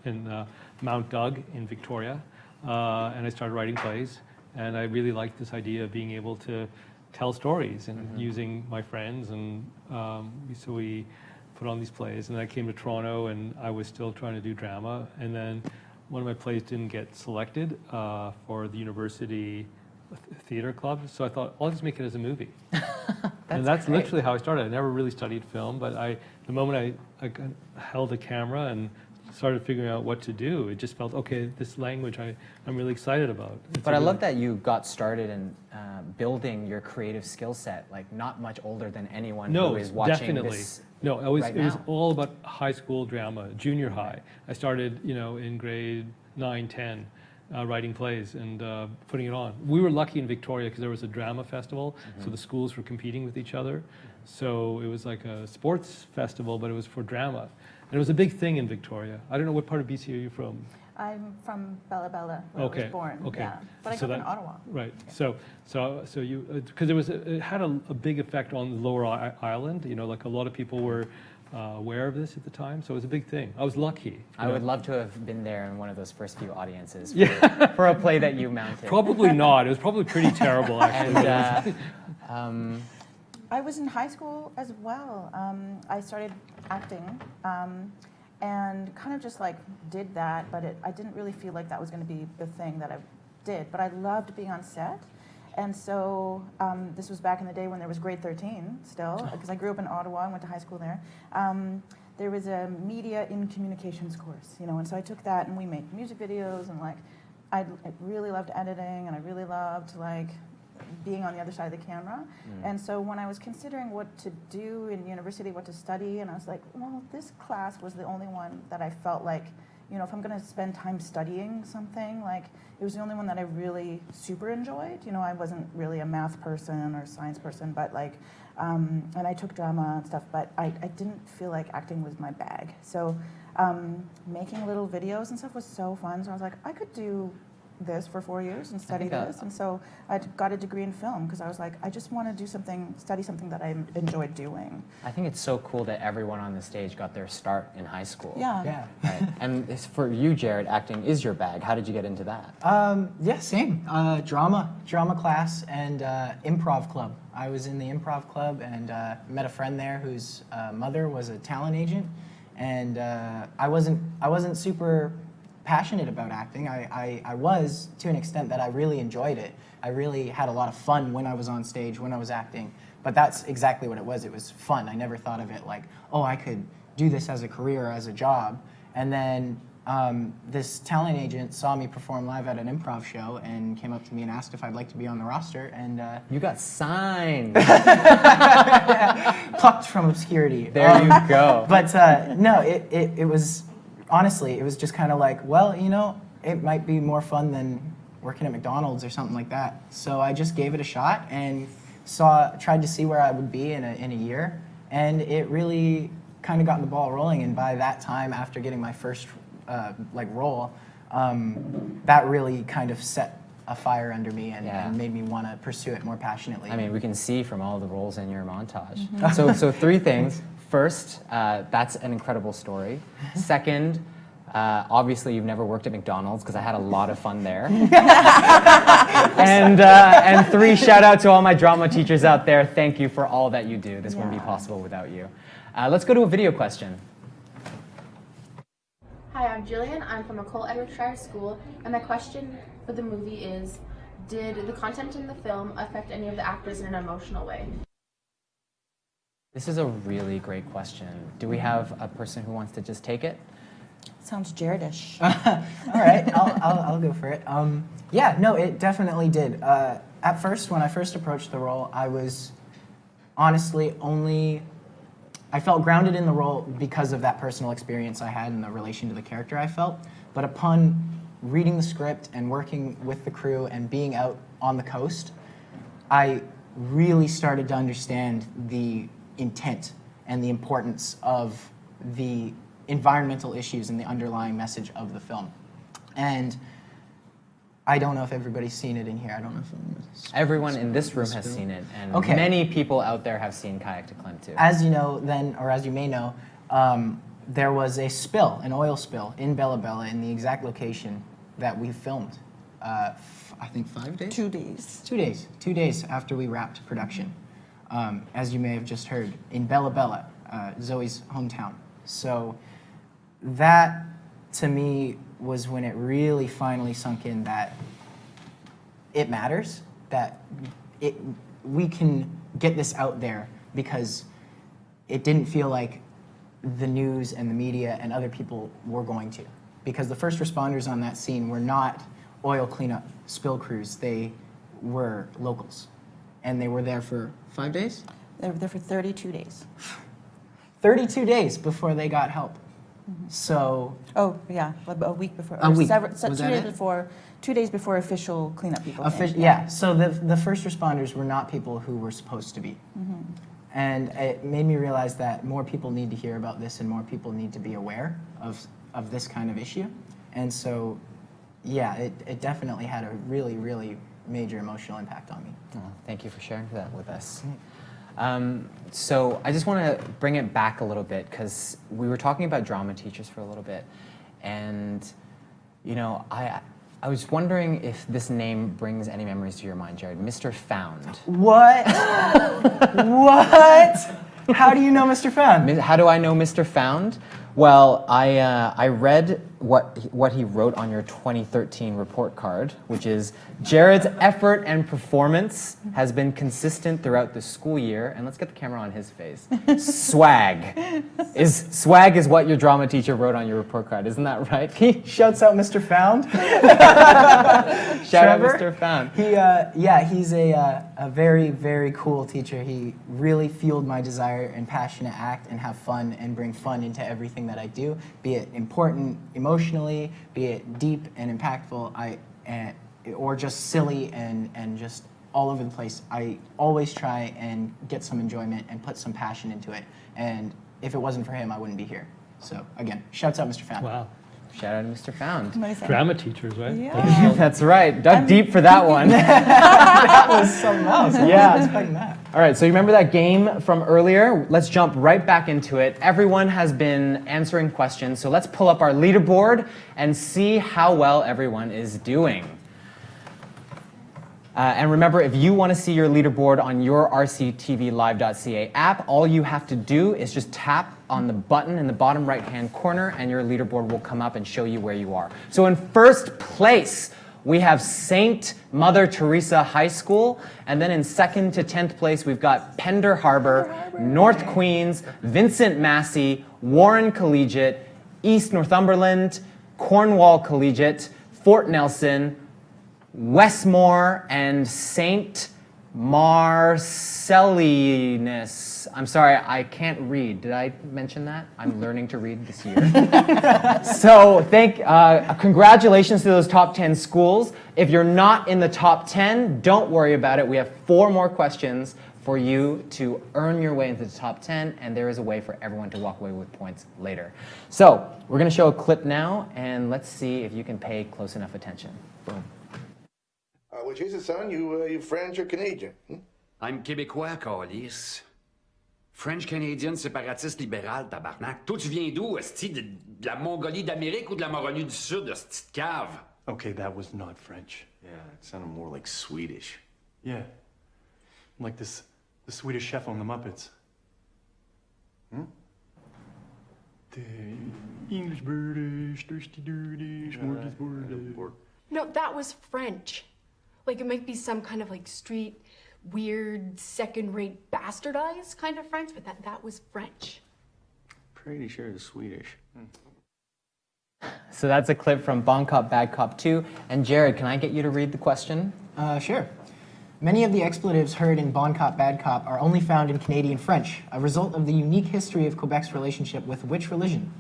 in Mount Doug in Victoria, and I started writing plays. And I really liked this idea of being able to tell stories and using my friends, and so we put on these plays. And I came to Toronto, and I was still trying to do drama. And then one of my plays didn't get selected for the university theater club, so I thought I'll just make it as a movie. And that's great. literally how I started. I never really studied film, but the moment I held a camera and started figuring out what to do, it just felt, okay, this language I'm really excited about. But I love that you got started in building your creative skill set, like not much older than anyone who is watching definitely. this. No, it was now. all about high school drama, junior high. I started, you know, in grade 9, 10, writing plays and putting it on. We were lucky in Victoria because there was a drama festival, so the schools were competing with each other. So it was like a sports festival, but it was for drama. And it was a big thing in Victoria. I don't know, what part of BC are you from? I'm from Bella Bella, where I was born. Okay. Yeah. But I grew up in Ottawa. Right. So you, because it had a big effect on the Lower Island. You know, like a lot of people were aware of this at the time, so it was a big thing. I was lucky. I would love to have been there in one of those first few audiences for a play that you mounted. Probably not. It was probably pretty terrible, actually. And, I was in high school as well. I started acting and kind of just like did that, but I didn't really feel like that was going to be the thing that I did. But I loved being on set. And so this was back in the day when there was grade 13 still, because I grew up in Ottawa and went to high school there. There was a media in communications course, you know, and so I took that and we made music videos and like, I really loved editing and I really loved like being on the other side of the camera. And so when I was considering what to do in university, what to study, and I was like, well, this class was the only one that I felt like, you know, if I'm going to spend time studying something, like it was the only one that I really super enjoyed. You know, I wasn't really a math person or science person, but like, and I took drama and stuff, but I didn't feel like acting was my bag. So making little videos and stuff was so fun. So I was like, I could do this for 4 years and study this. And so I got a degree in film because I was like, I just want to do something, study something that I enjoyed doing. I think it's so cool that everyone on the stage got their start in high school. Yeah. Right. And for you, Jared, acting is your bag. How did you get into that? Yeah, same. Drama class and improv club. I was in the improv club and met a friend there whose mother was a talent agent, and I wasn't super passionate about acting. I was, to an extent that I really enjoyed it. I really had a lot of fun when I was on stage, when I was acting. But that's exactly what it was. It was fun. I never thought of it like, oh, I could do this as a career or as a job. And then this talent agent saw me perform live at an improv show and came up to me and asked if I'd like to be on the roster. And you got signed. Plucked from obscurity. There you go. But no, it was, honestly, it was just kind of like, well, you know, it might be more fun than working at McDonald's or something like that. So I just gave it a shot and tried to see where I would be in a year. And it really kind of got the ball rolling. And by that time, after getting my first role, that really kind of set a fire under me and made me want to pursue it more passionately. I mean, we can see from all the roles in your montage. So 3 things. First, that's an incredible story. Second, obviously you've never worked at McDonald's because I had a lot of fun there. and 3, shout out to all my drama teachers out there. Thank you for all that you do. This wouldn't be possible without you. Let's go to a video question. Hi, I'm Jillian. I'm from a Cole Edwardshire school, and my question for the movie is, did the content in the film affect any of the actors in an emotional way? This is a really great question. Do we have a person who wants to just take it? Sounds Jaredish. All right, I'll go for it. Yeah, no, it definitely did. At first, when I first approached the role, I was honestly I felt grounded in the role because of that personal experience I had and the relation to the character I felt. But upon reading the script and working with the crew and being out on the coast, I really started to understand the intent and the importance of the environmental issues and the underlying message of the film. And I don't know if everybody's seen it in here. I don't know if everyone in this room has seen it, and many people out there have seen Kayak to Clem too. As you know, then, or as you may know, there was a spill, an oil spill in Bella Bella in the exact location that we filmed. I think 5 days? 2 days. 2 days. 2 days after we wrapped production. As you may have just heard, in Bella Bella, Zoe's hometown. So that, to me, was when it really finally sunk in that it matters, that we can get this out there, because it didn't feel like the news and the media and other people were going to. Because the first responders on that scene were not oil cleanup spill crews, they were locals. And they were there for 5 days? They were there for 32 days. 32 days before they got help. So. Oh yeah, a week before. A week. 2 days before official cleanup people. Yeah. So the first responders were not people who were supposed to be, and it made me realize that more people need to hear about this, and more people need to be aware of this kind of issue. And so, yeah, it definitely had a really, really major emotional impact on me. Oh, thank you for sharing that with us. So I just want to bring it back a little bit, because we were talking about drama teachers for a little bit, and you know, I was wondering if this name brings any memories to your mind, Jared. Mr. Found. What? What? How do you know Mr. Found? How do I know Mr. Found? Well, I read what he wrote on your 2013 report card, which is, Jared's effort and performance has been consistent throughout the school year. And let's get the camera on his face. Swag is what your drama teacher wrote on your report card. Isn't that right? He shouts out Mr. Found. Shout out Mr. Found. He's a very, very cool teacher. He really fueled my desire and passion to act and have fun and bring fun into everything that I do, be it important emotionally, be it deep and impactful, or just silly and just all over the place. I always try and get some enjoyment and put some passion into it. And if it wasn't for him, I wouldn't be here. So again, shouts out Mr. Found. Wow. Shout out to Mr. Found. Drama teachers, right? Yeah. That's right. Dug deep for that one. That was something else. I wasn't expecting that. All right, so you remember that game from earlier? Let's jump right back into it. Everyone has been answering questions, so let's pull up our leaderboard and see how well everyone is doing. And remember, if you want to see your leaderboard on your RCtvLive.ca app, all you have to do is just tap on the button in the bottom right-hand corner, and your leaderboard will come up and show you where you are. So in first place, we have St. Mother Teresa High School, and then in second to 10th place, we've got Pender Harbor, North Queens, Vincent Massey, Warren Collegiate, East Northumberland, Cornwall Collegiate, Fort Nelson, Westmore, and St. Marcellinus. I'm sorry, I can't read. Did I mention that? I'm learning to read this year. So congratulations to those top 10 schools. If you're not in the top 10, don't worry about it. We have 4 more questions for you to earn your way into the top 10, and there is a way for everyone to walk away with points later. So we're going to show a clip now, and let's see if you can pay close enough attention. Boom. Well, Jesus, son, you French or Canadian? I'm Québécois, câlisse. French-Canadian séparatiste libéral, tabarnak. Toi, tu viens d'où, esti? De la Mongolie d'Amérique ou de la Mongolie du Sud, esti de cave? Okay, that was not French. Yeah, it sounded more like Swedish. Yeah. Like the Swedish chef on the Muppets. The English British, thirsty dirty, smorgasbord. No, that was French. Like, it might be some kind of like street, weird, second-rate, bastardized kind of French, but that was French. Pretty sure it's Swedish. So that's a clip from Bon Cop, Bad Cop 2. And Jared, can I get you to read the question? Sure. Many of the expletives heard in Bon Cop, Bad Cop are only found in Canadian French, a result of the unique history of Quebec's relationship with which religion?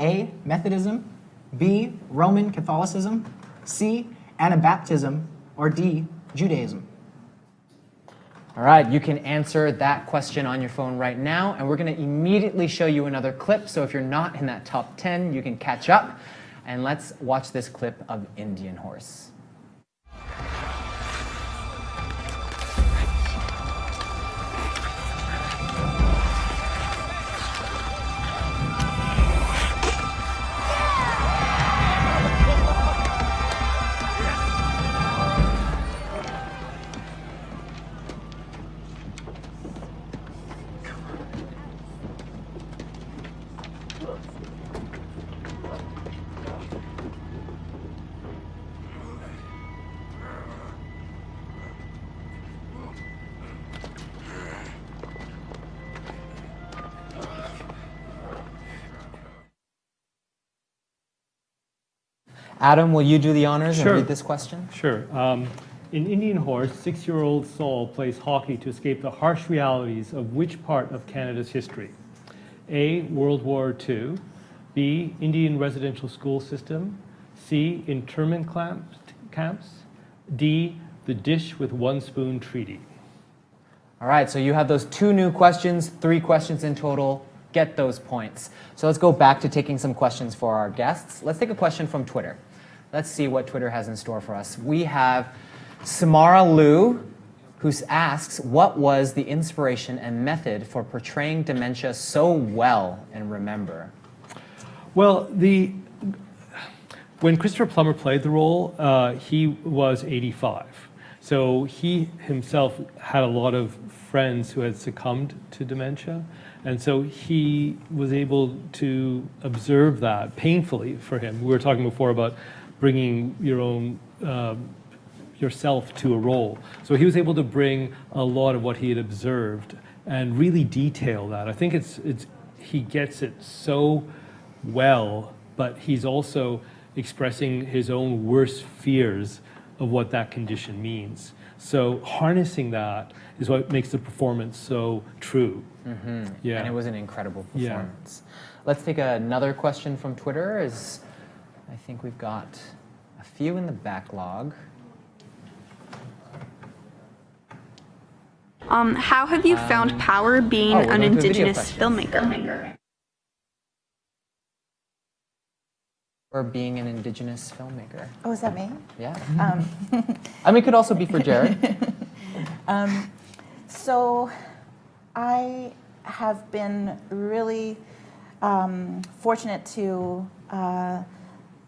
A. Methodism, B. Roman Catholicism, C. Anabaptism, or D. Judaism? All right, you can answer that question on your phone right now, and we're going to immediately show you another clip. So if you're not in that top 10, you can catch up. And let's watch this clip of Indian Horse. Adam, will you do the honors and read this question? Sure. In Indian Horse, 6-year-old Saul plays hockey to escape the harsh realities of which part of Canada's history? A. World War II, B. Indian residential school system, C. Internment camps, D. The dish with one spoon treaty. All right, so you have those 2 new questions, 3 questions in total. Get those points. So let's go back to taking some questions for our guests. Let's take a question from Twitter. Let's see what Twitter has in store for us. We have Samara Liu, who asks, what was the inspiration and method for portraying dementia so well in Remember? Well, when Christopher Plummer played the role, he was 85. So he himself had a lot of friends who had succumbed to dementia. And so he was able to observe that painfully for him. We were talking before about bringing your own yourself to a role. So he was able to bring a lot of what he had observed and really detail that. I think he gets it so well, but he's also expressing his own worst fears of what that condition means. So harnessing that is what makes the performance so true. Mm-hmm. Yeah. And it was an incredible performance. Yeah. Let's take another question from Twitter. I think we've got a few in the backlog. How have you found power being an Indigenous filmmaker? for being an Indigenous filmmaker? Oh, is that me? Yeah. I mean, it could also be for Jared. So I have been really fortunate to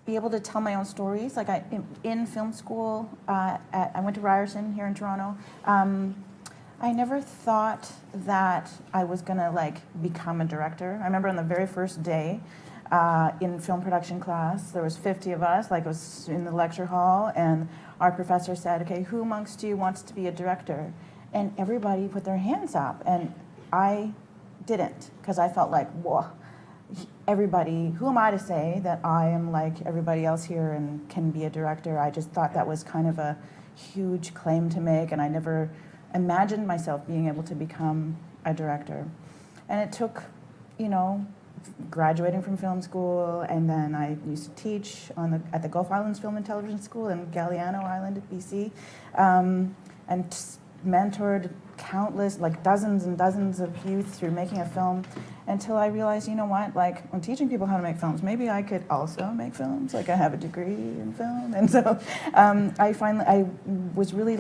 be able to tell my own stories. Like in film school, I went to Ryerson here in Toronto. I never thought that I was gonna like become a director. I remember on the very first day in film production class, there was 50 of us, like it was in the lecture hall, and our professor said, okay, who amongst you wants to be a director? And everybody put their hands up, and I didn't, because I felt like, whoa, everybody, who am I to say that I am like everybody else here and can be a director? I just thought that was kind of a huge claim to make, and I never imagined myself being able to become a director. And it took, you know, graduating from film school, and then I used to teach at the Gulf Islands Film and Television School in Galliano Island at BC, and mentored countless, like dozens and dozens of youth through making a film, until I realized, you know what, like I'm teaching people how to make films, maybe I could also make films, like I have a degree in film. And so I was really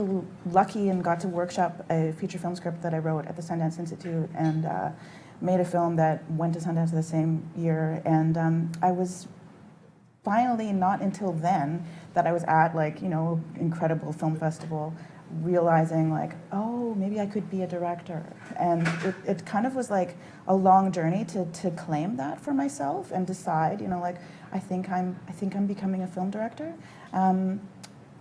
lucky and got to workshop a feature film script that I wrote at the Sundance Institute, and made a film that went to Sundance the same year. And I was finally, not until then, that I was at like, you know, incredible film festival, realizing like, oh, maybe I could be a director. And it kind of was like a long journey to claim that for myself and decide, you know, like, I think I'm becoming a film director.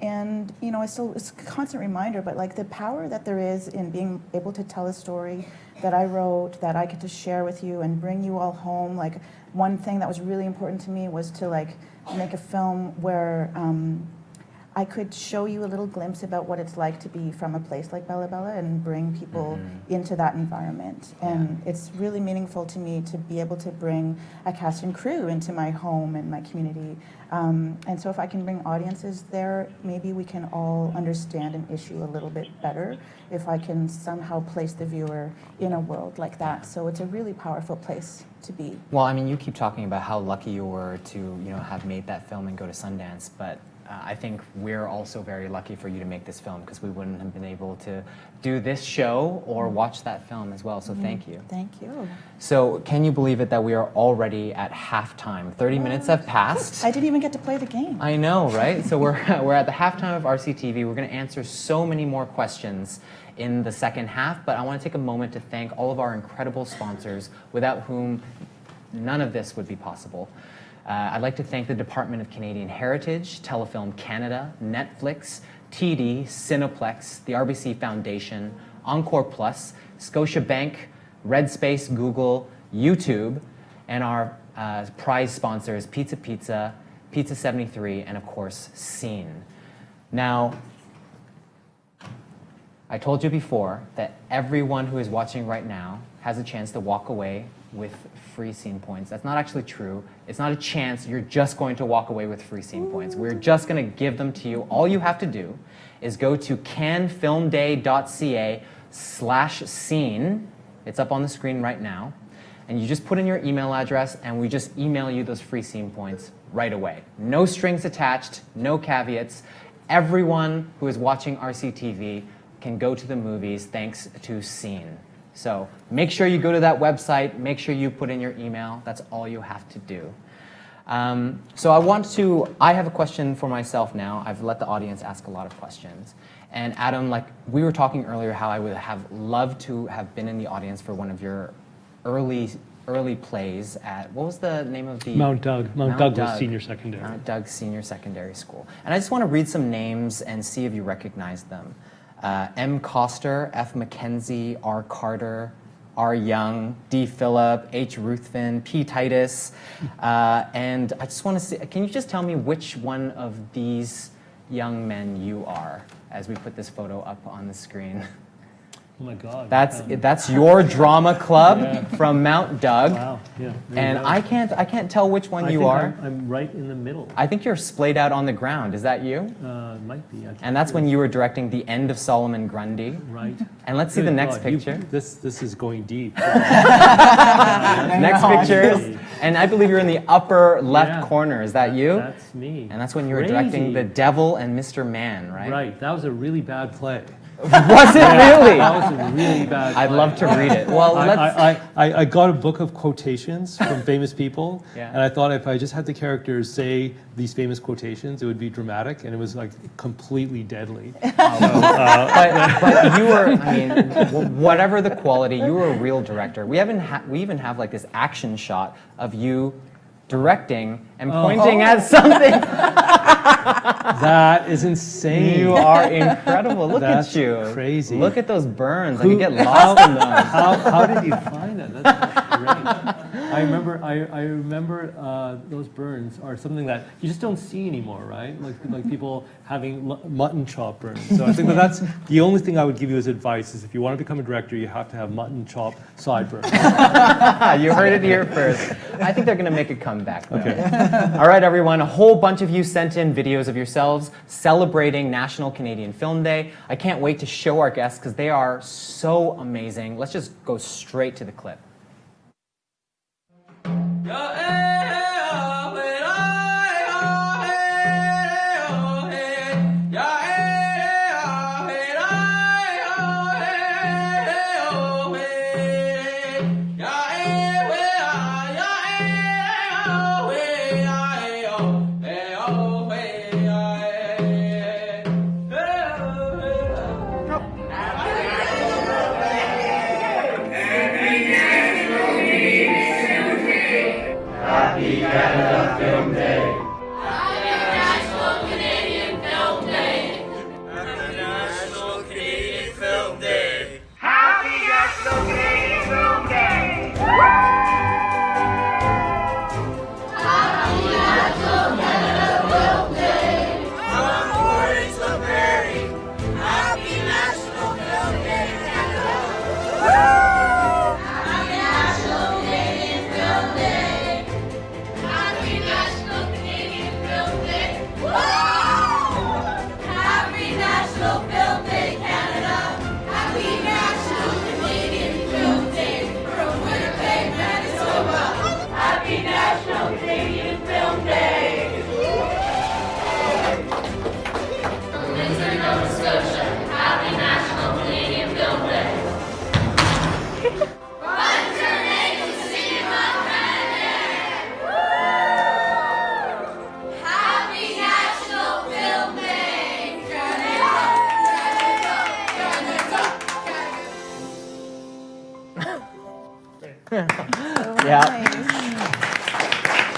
And, you know, it's a constant reminder, but like the power that there is in being able to tell a story that I wrote, that I get to share with you and bring you all home. Like one thing that was really important to me was to like make a film where I could show you a little glimpse about what it's like to be from a place like Bella Bella and bring people into that environment. And it's really meaningful to me to be able to bring a cast and crew into my home and my community. And so if I can bring audiences there, maybe we can all understand an issue a little bit better if I can somehow place the viewer in a world like that. So it's a really powerful place to be. Well, I mean, you keep talking about how lucky you were to, you know, have made that film and go to Sundance, but I think we're also very lucky for you to make this film, because we wouldn't have been able to do this show or watch that film as well, so thank you. Thank you. So can you believe it that we are already at halftime? 30 minutes have passed. I didn't even get to play the game. I know, right? So we're at the halftime of RCtv. We're going to answer so many more questions in the second half, but I want to take a moment to thank all of our incredible sponsors, without whom none of this would be possible. I'd like to thank the Department of Canadian Heritage, Telefilm Canada, Netflix, TD, Cineplex, the RBC Foundation, Encore Plus, Scotiabank, Red Space, Google, YouTube, and our prize sponsors, Pizza Pizza, Pizza 73, and of course, Scene. Now, I told you before that everyone who is watching right now has a chance to walk away with free scene points. That's not actually true. It's not a chance. You're just going to walk away with free scene points. We're just going to give them to you. All you have to do is go to canfilmday.ca/scene. It's up on the screen right now. And you just put in your email address, and we just email you those free scene points right away. No strings attached, no caveats. Everyone who is watching RCtv can go to the movies thanks to Scene. So make sure you go to that website, make sure you put in your email. That's all you have to do. So I have a question for myself now. I've let the audience ask a lot of questions. And Adam, like we were talking earlier, how I would have loved to have been in the audience for one of your early plays at, what was the name of the? Mount Douglas Senior Secondary. Mount Doug Senior Secondary School. And I just want to read some names and see if you recognize them. M. Coster, F. McKenzie, R. Carter, R. Young, D. Phillip, H. Ruthven, P. Titus, and I just want to see, can you just tell me which one of these young men you are as we put this photo up on the screen? Oh my God. That's your drama club from Mount Doug. Wow. Yeah. And I can't tell which one you think are. I'm right in the middle. I think you're splayed out on the ground. Is that you? Might be. And that's when you were directing The End of Solomon Grundy. Right. And let's see the next God, picture. This is going deep. Next pictures. And I believe you're in the upper left corner. Is that you? That's me. And that's when you were directing The Devil and Mr. Man, right? Right. That was a really bad play. Was it really? That was a really bad play. I'd love to read it. Well, I got a book of quotations from famous people, Yeah. and I thought if I just had the characters say these famous quotations, it would be dramatic, and it was like completely deadly. But you were, I mean, whatever the quality, you were a real director. We even have like this action shot of you directing and pointing at something. That is insane. You are incredible. Look That's at you. Crazy. Look at those burns. I could get lost in them. How did you find that? That's great. I remember those burns are something that you just don't see anymore, right? Like people having mutton chop burns. So I think that's the only thing I would give you as advice is if you want to become a director, you have to have mutton chop sideburns. You heard it here first. I think they're going to make a comeback, though. Okay. All right, everyone. A whole bunch of you sent in videos of yourselves celebrating National Canadian Film Day. I can't wait to show our guests because they are so amazing. Let's just go straight to the clip.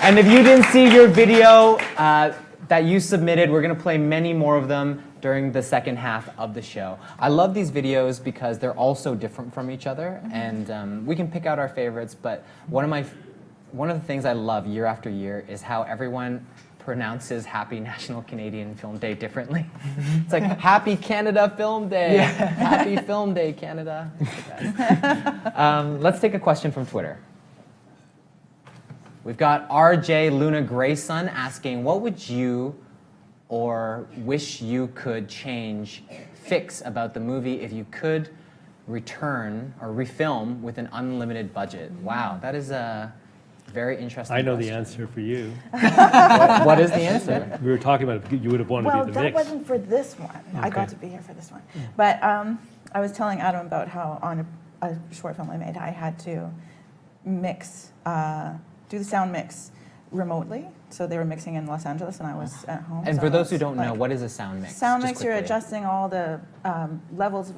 And if you didn't see your video that you submitted, we're going to play many more of them during the second half of the show. I love these videos because they're all so different from each other, and we can pick out our favorites, but one of the things I love year after year is how everyone pronounces Happy National Canadian Film Day differently. It's like Happy Canada Film Day. Yeah. Happy Film Day, Canada. Let's take a question from Twitter. We've got RJ Luna Grayson asking, what would you or wish you could fix about the movie if you could return or refilm with an unlimited budget? Wow, that is a very interesting I know question. the answer for you. What is the answer? We were talking about if you would have wanted to be the that mix. wasn't for this one. I got to be here for this one. But I was telling Adam about how on a short film I made, I had to mix, do the sound mix remotely. So they were mixing in Los Angeles and I was at home. And so for those who it's don't know, like- what is a sound mix? Sound Just mix, you're quickly. adjusting all the levels of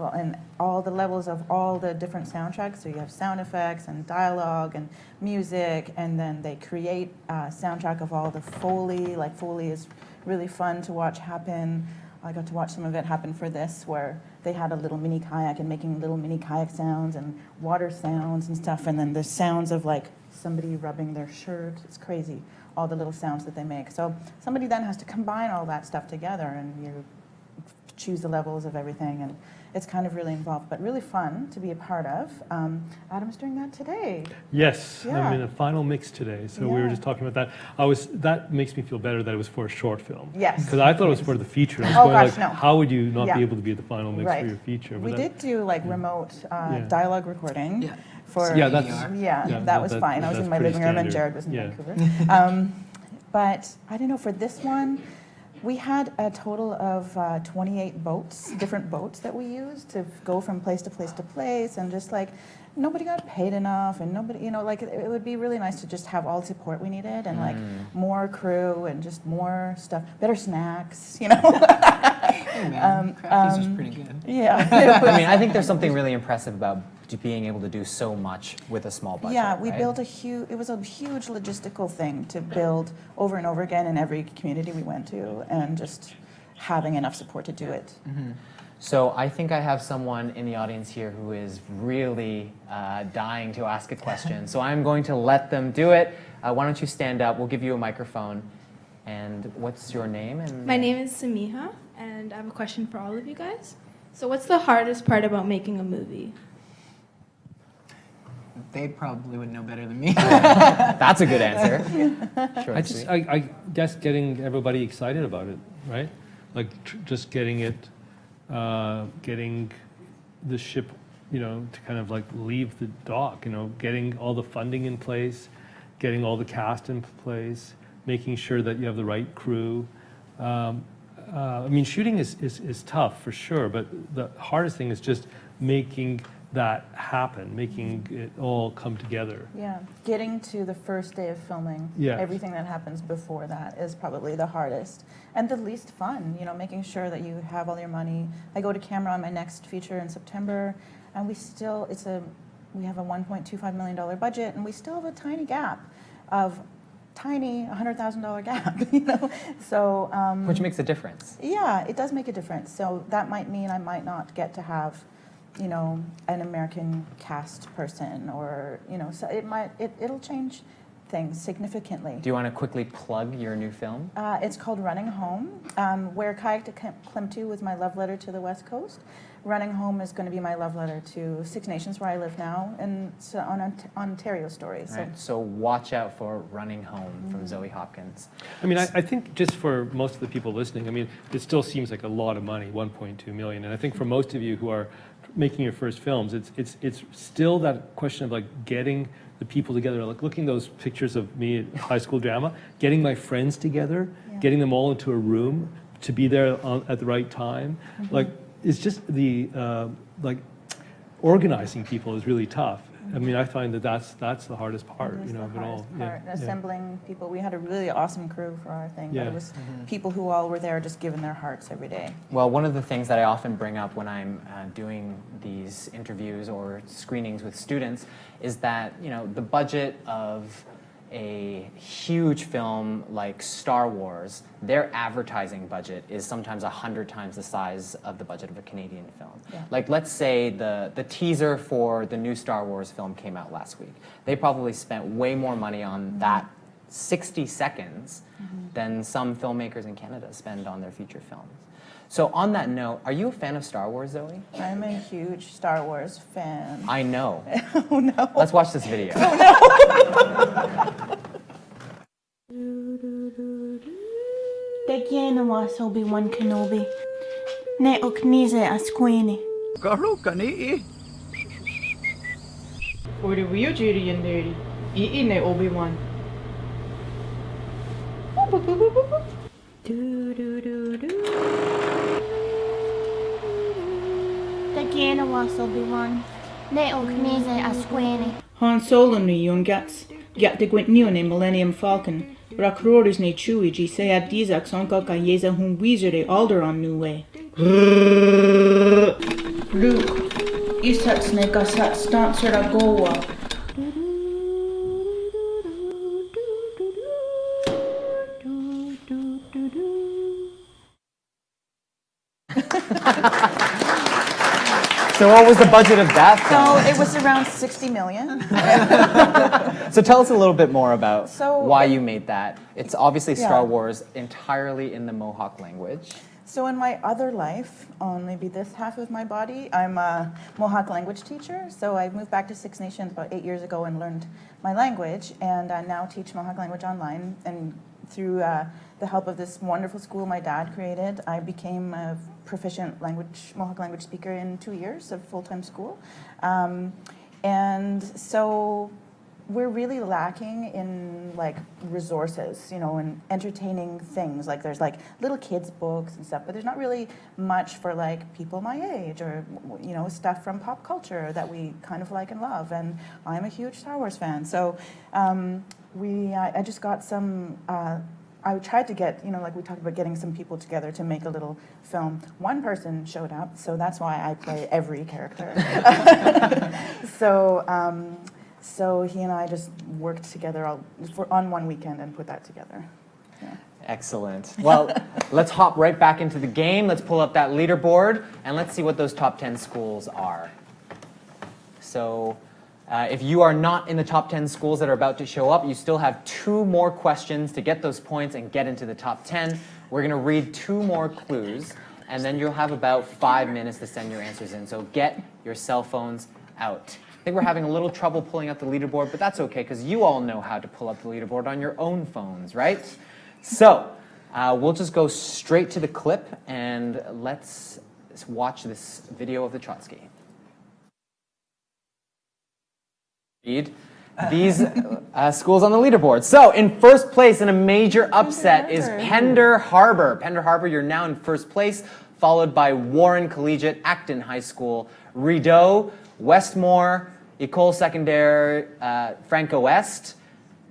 all the levels of all the different soundtracks. So you have sound effects and dialogue and music, and then they create a soundtrack of all the Foley. Like Foley is really fun to watch happen. I got to watch some of it happen for this, where they had a little mini kayak and making little mini kayak sounds and water sounds and stuff, and then the sounds of like somebody rubbing their shirt. It's crazy, all the little sounds that they make. So somebody then has to combine all that stuff together, and you're choose the levels of everything, and it's kind of really involved, but really fun to be a part of. Adam's doing that today. Yes, Yeah. I'm in a final mix today, so we were just talking about that. That makes me feel better that it was for a short film. Yes. Because I thought it was for the feature. I was Oh, going gosh, like, no. how would you not Yeah. be able to be the final mix Right. for your feature? But We did do like remote dialogue recording for Yeah, that's- that was fine. I was in my living room and Jared was in Vancouver. But I don't know, for this one, we had a total of 28 boats, different boats that we used to go from place to place to place, and just like nobody got paid enough, and nobody, you know, like it would be really nice to just have all the support we needed, and like more crew and just more stuff, better snacks, you know. Hey man, Crafties was pretty good. Yeah. I mean, I think there's something really impressive about being able to do so much with a small budget. Yeah, we right? built it was a huge logistical thing to build over and over again in every community we went to, and just having enough support to do it. So I think I have someone in the audience here who is really dying to ask a question. So I'm going to let them do it. Why don't you stand up? We'll give you a microphone. And what's your name? And My name is Samiha, and I have a question for all of you guys. So what's the hardest part about making a movie? They probably would know better than me. That's a good answer. I guess getting everybody excited about it, right? Like just getting it, getting the ship, you know, to kind of like leave the dock, you know, getting all the funding in place, getting all the cast in place, making sure that you have the right crew. I mean, shooting is tough for sure, but the hardest thing is just making that happen, making it all come together. Yeah, getting to the first day of filming, Yes. everything that happens before that is probably the hardest and the least fun, you know, making sure that you have all your money. I go to camera on my next feature in September, and we have a $1.25 million budget, and we still have a tiny gap of $100,000 gap, you know, so. Which makes a difference. Yeah, it does make a difference. So that might mean I might not get to have, you know, an American cast person, or, you know, so it'll change things significantly. Do you want to quickly plug your new film? It's called Running Home, where Kayak to Klemtu was my love letter to the West Coast. Running Home is going to be my love letter to Six Nations, where I live now, and so on Ontario stories. Right. So watch out for Running Home from Zoe Hopkins. I mean, I think just for most of the people listening, I mean, it still seems like a lot of money, 1.2 million. And I think for most of you who are making your first films, it's still that question of like getting the people together, like looking at those pictures of me at high school drama, getting my friends together, getting them all into a room to be there at the right time. Like, it's just the like organizing people is really tough. I mean, I find that's the hardest part, you know, of it all. Assembling people. We had a really awesome crew for our thing, but it was people who all were there just giving their hearts every day. Well, one of the things that I often bring up when I'm doing these interviews or screenings with students is that, you know, the budget of a huge film like Star Wars, their advertising budget is sometimes 100 times the size of the budget of a Canadian film. Yeah. Like, let's say the teaser for the new Star Wars film came out last week. They probably spent way more money on that 60 seconds than some filmmakers in Canada spend on their feature films. So on that note, are you a fan of Star Wars, Zoe? I'm a huge Star Wars fan. I know. Oh no. Let's watch this video. Oh no. Tegyenawas Obi-Wan Kenobi. Ne oknize asquini. Karo kani For the real Judy and Dirty. Ne Obi-Wan. Tegyenawas Obi-Wan. Ne oknize asquini. Han Solo ni yun gats. Gat de gwent nion Millennium Falcon. Rakroris ne Chewie G sead dizak sonka ka yeza hun wizard Alderaan nu way. Luke. Isat sneka sat stancer a goa. So what was the budget of that film? So it was around 60 million. So tell us a little bit more about So why you made that. It's obviously Star Yeah. Wars entirely in the Mohawk language. So in my other life, on maybe this half of my body, I'm a Mohawk language teacher. So I moved back to Six Nations about 8 years ago and learned my language, and I now teach Mohawk language online. And through the help of this wonderful school my dad created, I became a proficient Mohawk language speaker in 2 years of full-time school. And so we're really lacking in like resources, you know, and entertaining things. Like there's like little kids books and stuff, but there's not really much for like people my age or, you know, stuff from pop culture that we kind of like and love. And I'm a huge Star Wars fan. So I just got some, I tried to get, you know, like we talked about getting some people together to make a little film. One person showed up, so that's why I play every character. So he and I just worked together on one weekend and put that together. Yeah. Excellent. Well, let's hop right back into the game. Let's pull up that leaderboard, and let's see what those top 10 schools are. So if you are not in the top 10 schools that are about to show up, you still have 2 more questions to get those points and get into the top 10. We're going to read 2 more clues, and then you'll have about 5 minutes to send your answers in. So get your cell phones out. I think we're having a little trouble pulling up the leaderboard, but that's okay because you all know how to pull up the leaderboard on your own phones, right? So we'll just go straight to the clip and let's watch this video of the Trotsky. Read these schools on the leaderboard. So in first place in a major upset is Pender Harbor. Pender Harbor, you're now in first place, followed by Warren Collegiate, Acton High School, Rideau, Westmore, École Secondaire Franco-Ouest,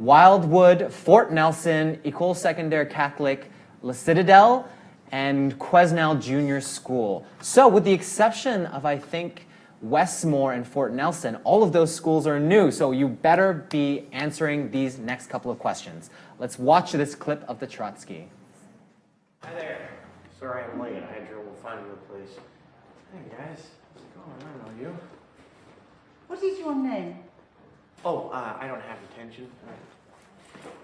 Wildwood, Fort Nelson, École Secondaire Catholic, La Citadelle, and Quesnel Junior School. So with the exception of, I think, Westmore and Fort Nelson, all of those schools are new, so you better be answering these next couple of questions. Let's watch this clip of the Trotsky. Hi there. Sorry I'm late. I had trouble finding the place. Hey guys, how's it going? I know you. What is your name? Oh, I don't have attention.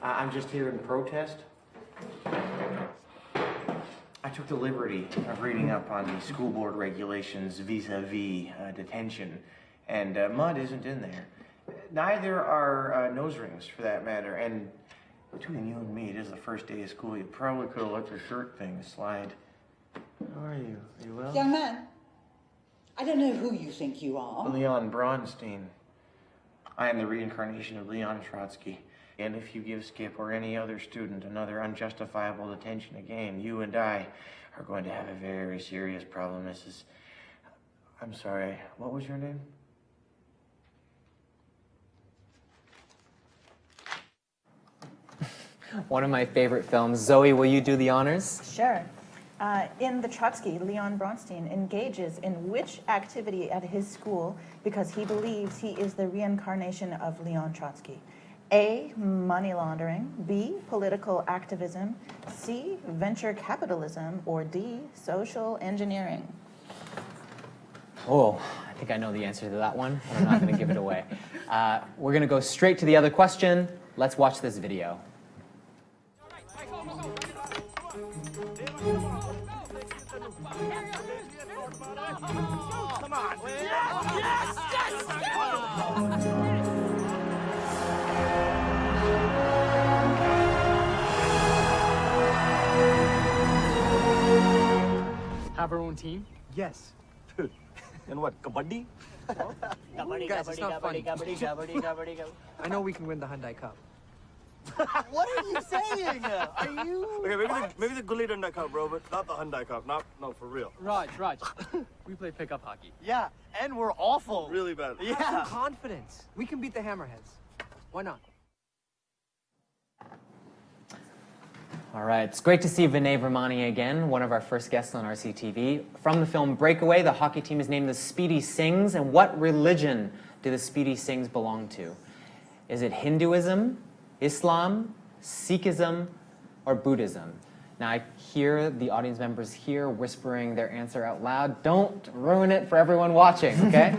I'm just here in protest. I took the liberty of reading up on the school board regulations vis-a-vis detention, and mud isn't in there. Neither are nose rings, for that matter, and between you and me, it is the first day of school. You probably could have let your shirt thing slide. How are you? Are you well? Young man, I don't know who you think you are. Leon Bronstein. I am the reincarnation of Leon Trotsky. And if you give Skip or any other student another unjustifiable detention again, you and I are going to have a very serious problem, Mrs. I'm sorry, what was your name? One of my favorite films. Zoe, will you do the honors? Sure. In the Trotsky, Leon Bronstein engages in which activity at his school because he believes he is the reincarnation of Leon Trotsky? A, money laundering, B, political activism, C, venture capitalism, or D, social engineering? Oh, I think I know the answer to that one, but I'm not going to give it away. We're going to go straight to the other question. Let's watch this video. Come on. Yes! Have our own team? Yes. And what, kabaddi? Guys, it's not funny. I know we can win the Hyundai Cup. What are you saying? Are you? Okay, maybe the Gully Hyundai Cup, bro, but not the Hyundai Cup. No, for real. Raj, we play pickup hockey. Yeah, and we're awful. Really bad. Yeah. Have some confidence. We can beat the Hammerheads. Why not? All right, it's great to see Vinay Vermani again, one of our first guests on RCtv. From the film Breakaway, the hockey team is named the Speedy Sings. And what religion do the Speedy Sings belong to? Is it Hinduism, Islam, Sikhism, or Buddhism? Now I hear the audience members here whispering their answer out loud. Don't ruin it for everyone watching, okay?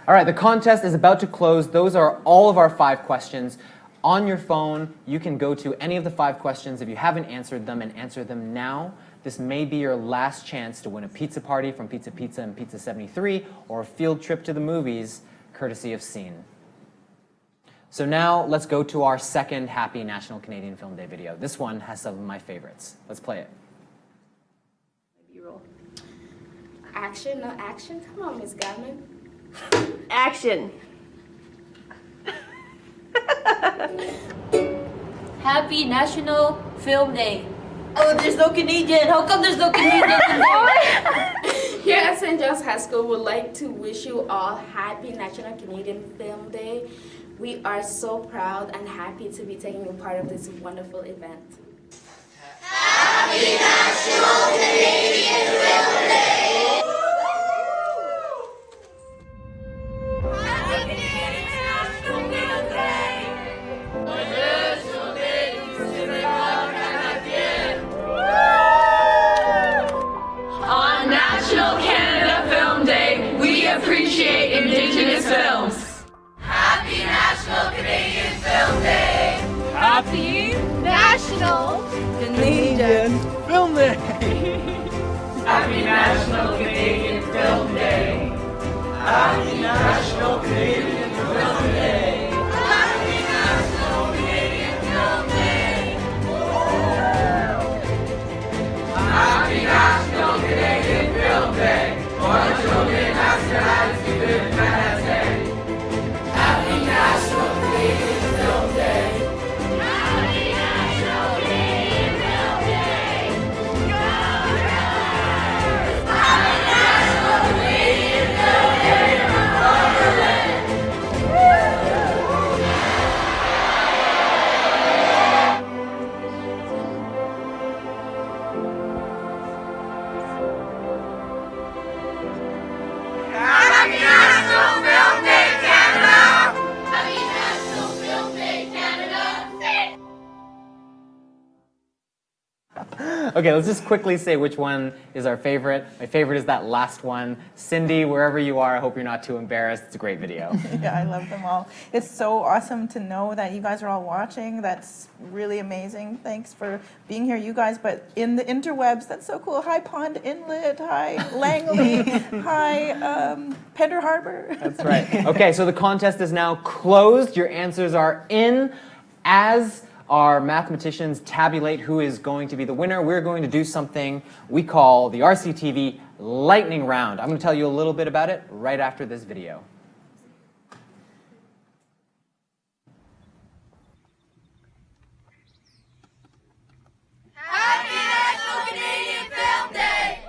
All right, the contest is about to close. Those are all of our 5 questions. On your phone, you can go to any of the 5 questions if you haven't answered them and answer them now. This may be your last chance to win a pizza party from Pizza Pizza and Pizza 73, or a field trip to the movies, courtesy of Scene. So now let's go to our second Happy National Canadian Film Day video. This one has some of my favorites. Let's play it. B-roll. Action, no action? Come on, Miss Godman. Action. Happy National Film Day. Oh, there's no Canadian. How come there's no Canadian in there? Here at St. John's High School, would like to wish you all Happy National Canadian Film Day. We are so proud and happy to be taking a part of this wonderful event. Happy National Canadian Film Day! On National Canada Film Day, we appreciate Indigenous films. Happy National Canadian Film Day! Happy National Canadian Film Day. Happy National Canadian Film Day! Happy National Canadian Film Day! Happy National Canadian Film Day! Happy National Canadian Film Day! For children nationality film Day! Happy National Canadian Film Day! Happy National Canadian Film Day! Happy National Canadian Film Day! Happy National Film Day, Canada! Happy National Film Day, Canada! Okay, let's just quickly say which one is our favorite. My favorite is that last one. Cindy, wherever you are, I hope you're not too embarrassed. It's a great video. Yeah, I love them all. It's so awesome to know that you guys are all watching. That's really amazing. Thanks for being here, you guys. But in the interwebs, that's so cool. Hi, Pond Inlet. Hi, Langley. Hi, Pender Harbor. That's right. Okay, so the contest is now closed. Your answers are in. As our mathematicians tabulate who is going to be the winner, we're going to do something we call the RCtv lightning round. I'm going to tell you a little bit about it right after this video. Happy National Canadian Film Day!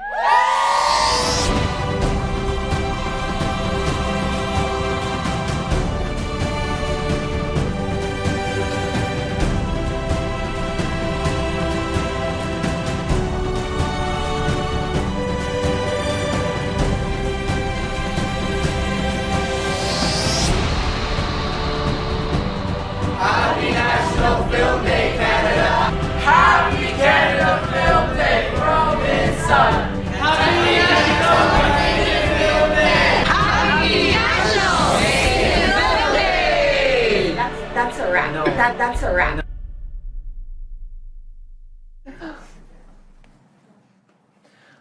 Happy National Film Day, Canada! Happy Canada Film Day from inside! Happy National Canadian Film Day! Happy National Canadian Film Day! That's a wrap. That's a wrap.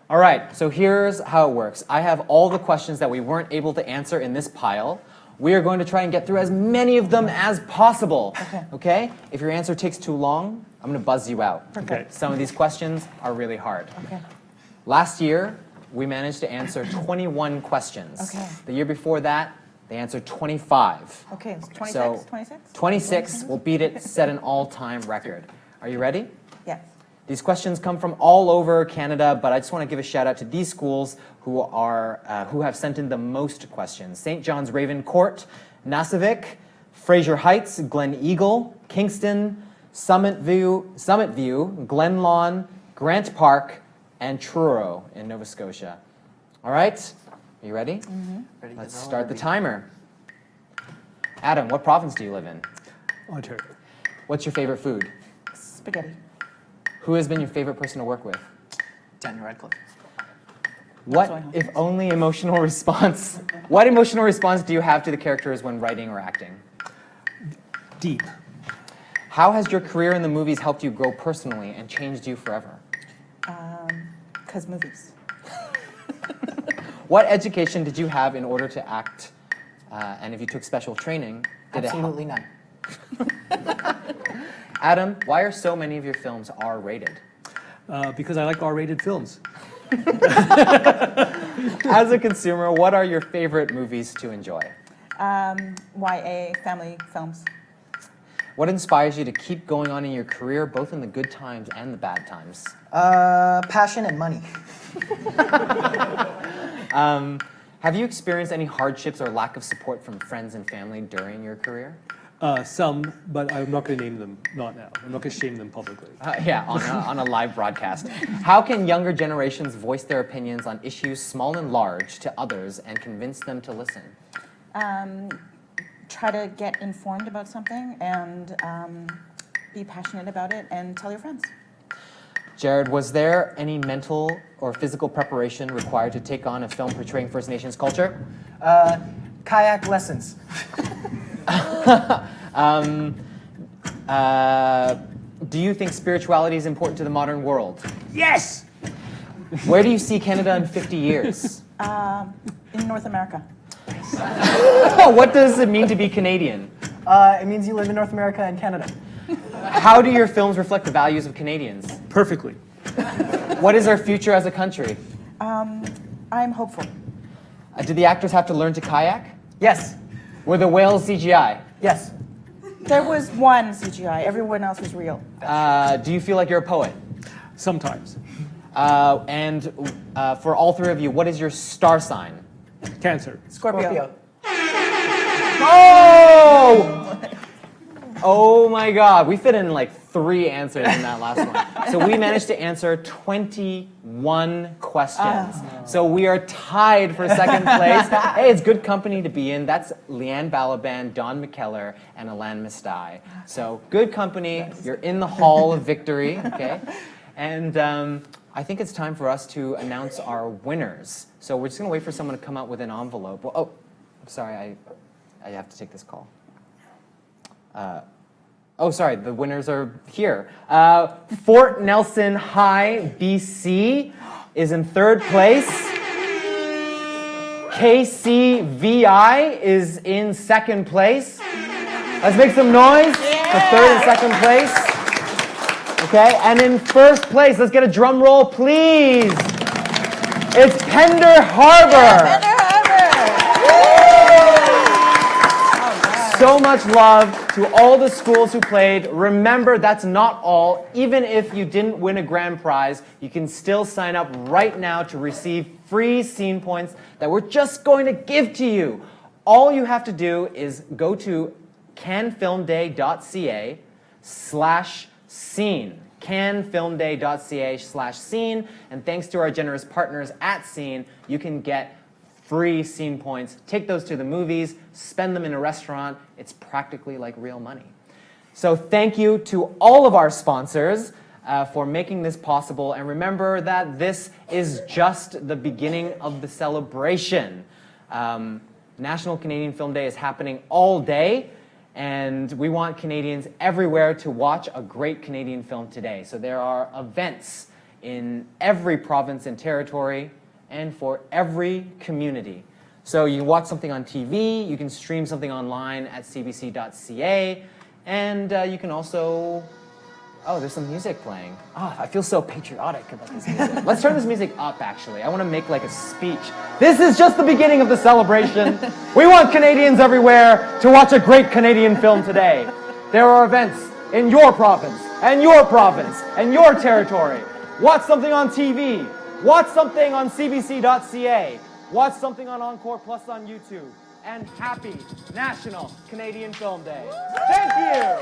All right, so here's how it works. I have all the questions that we weren't able to answer in this pile. We are going to try and get through as many of them as possible. Okay? If your answer takes too long, I'm going to buzz you out. Okay. Some of these questions are really hard. Okay. Last year, we managed to answer 21 questions. Okay. The year before that, they answered 25. Okay, it's 26, So 26? 26 will beat it, set an all-time record. Are you ready? Yes. These questions come from all over Canada, but I just want to give a shout out to these schools who have sent in the most questions. St. John's Raven Court, Nassavik, Fraser Heights, Glen Eagle, Kingston, Summit View, Glen Lawn, Grant Park, and Truro in Nova Scotia. All right, are you ready? Mm-hmm. Let's start the timer. Adam, what province do you live in? Ontario. What's your favorite food? Spaghetti. Who has been your favorite person to work with? Daniel Radcliffe. What, if only, emotional response? What emotional response do you have to the characters when writing or acting? Deep. How has your career in the movies helped you grow personally and changed you forever? Because movies. What education did you have in order to act? And if you took special training, did Absolutely it none. Adam, why are so many of your films R-rated? Because I like R-rated films. As a consumer, what are your favorite movies to enjoy? YA family films. What inspires you to keep going on in your career, both in the good times and the bad times? Passion and money. Have you experienced any hardships or lack of support from friends and family during your career? Some, but I'm not going to name them, not now. I'm not going to shame them publicly. Yeah, on a live broadcast. How can younger generations voice their opinions on issues small and large to others and convince them to listen? Try to get informed about something and be passionate about it and tell your friends. Jared, was there any mental or physical preparation required to take on a film portraying First Nations culture? Kayak lessons. Do you think spirituality is important to the modern world? Yes! Where do you see Canada in 50 years? In North America. What does it mean to be Canadian? It means you live in North America and Canada. How do your films reflect the values of Canadians? Perfectly. What is our future as a country? I'm hopeful. Did the actors have to learn to kayak? Yes. Were the whales CGI? Yes. There was one CGI. Everyone else was real. Do you feel like you're a poet? Sometimes. And for all three of you, what is your star sign? Cancer. Scorpio. Oh! Oh my God, we fit in like 3 answers in that last one. So we managed to answer 21 questions. So we are tied for second place. Hey, it's good company to be in. That's Leanne Balaban, Don McKellar, and Alan Mistai. So good company. You're in the Hall of Victory, okay? And I think it's time for us to announce our winners. So we're just gonna wait for someone to come out with an envelope. Well, oh, I'm sorry, I have to take this call. Oh, sorry, the winners are here. Fort Nelson High, BC is in 3rd place. KCVI is in 2nd place. Let's make some noise for 3rd and 2nd place. Okay, and in 1st place, let's get a drum roll, please. It's Pender Harbor. Pender Harbor. So much love to all the schools who played. Remember, that's not all. Even if you didn't win a grand prize, you can still sign up right now to receive free scene points that we're just going to give to you. All you have to do is go to canfilmday.ca/scene. canfilmday.ca/scene. And thanks to our generous partners at Scene, you can get free scene points. Take those to the movies, spend them in a restaurant. It's practically like real money. So thank you to all of our sponsors for making this possible. And remember that this is just the beginning of the celebration. National Canadian Film Day is happening all day, and we want Canadians everywhere to watch a great Canadian film today. So there are events in every province and territory, and for every community. So you can watch something on TV, you can stream something online at cbc.ca, and you can also, oh, there's some music playing. Oh, I feel so patriotic about this music. Let's turn this music up, actually. I want to make like a speech. This is just the beginning of the celebration. We want Canadians everywhere to watch a great Canadian film today. There are events in your province, and your province, and your territory. Watch something on TV. Watch something on cbc.ca. Watch something on Encore Plus on YouTube. And happy National Canadian Film Day. Thank you!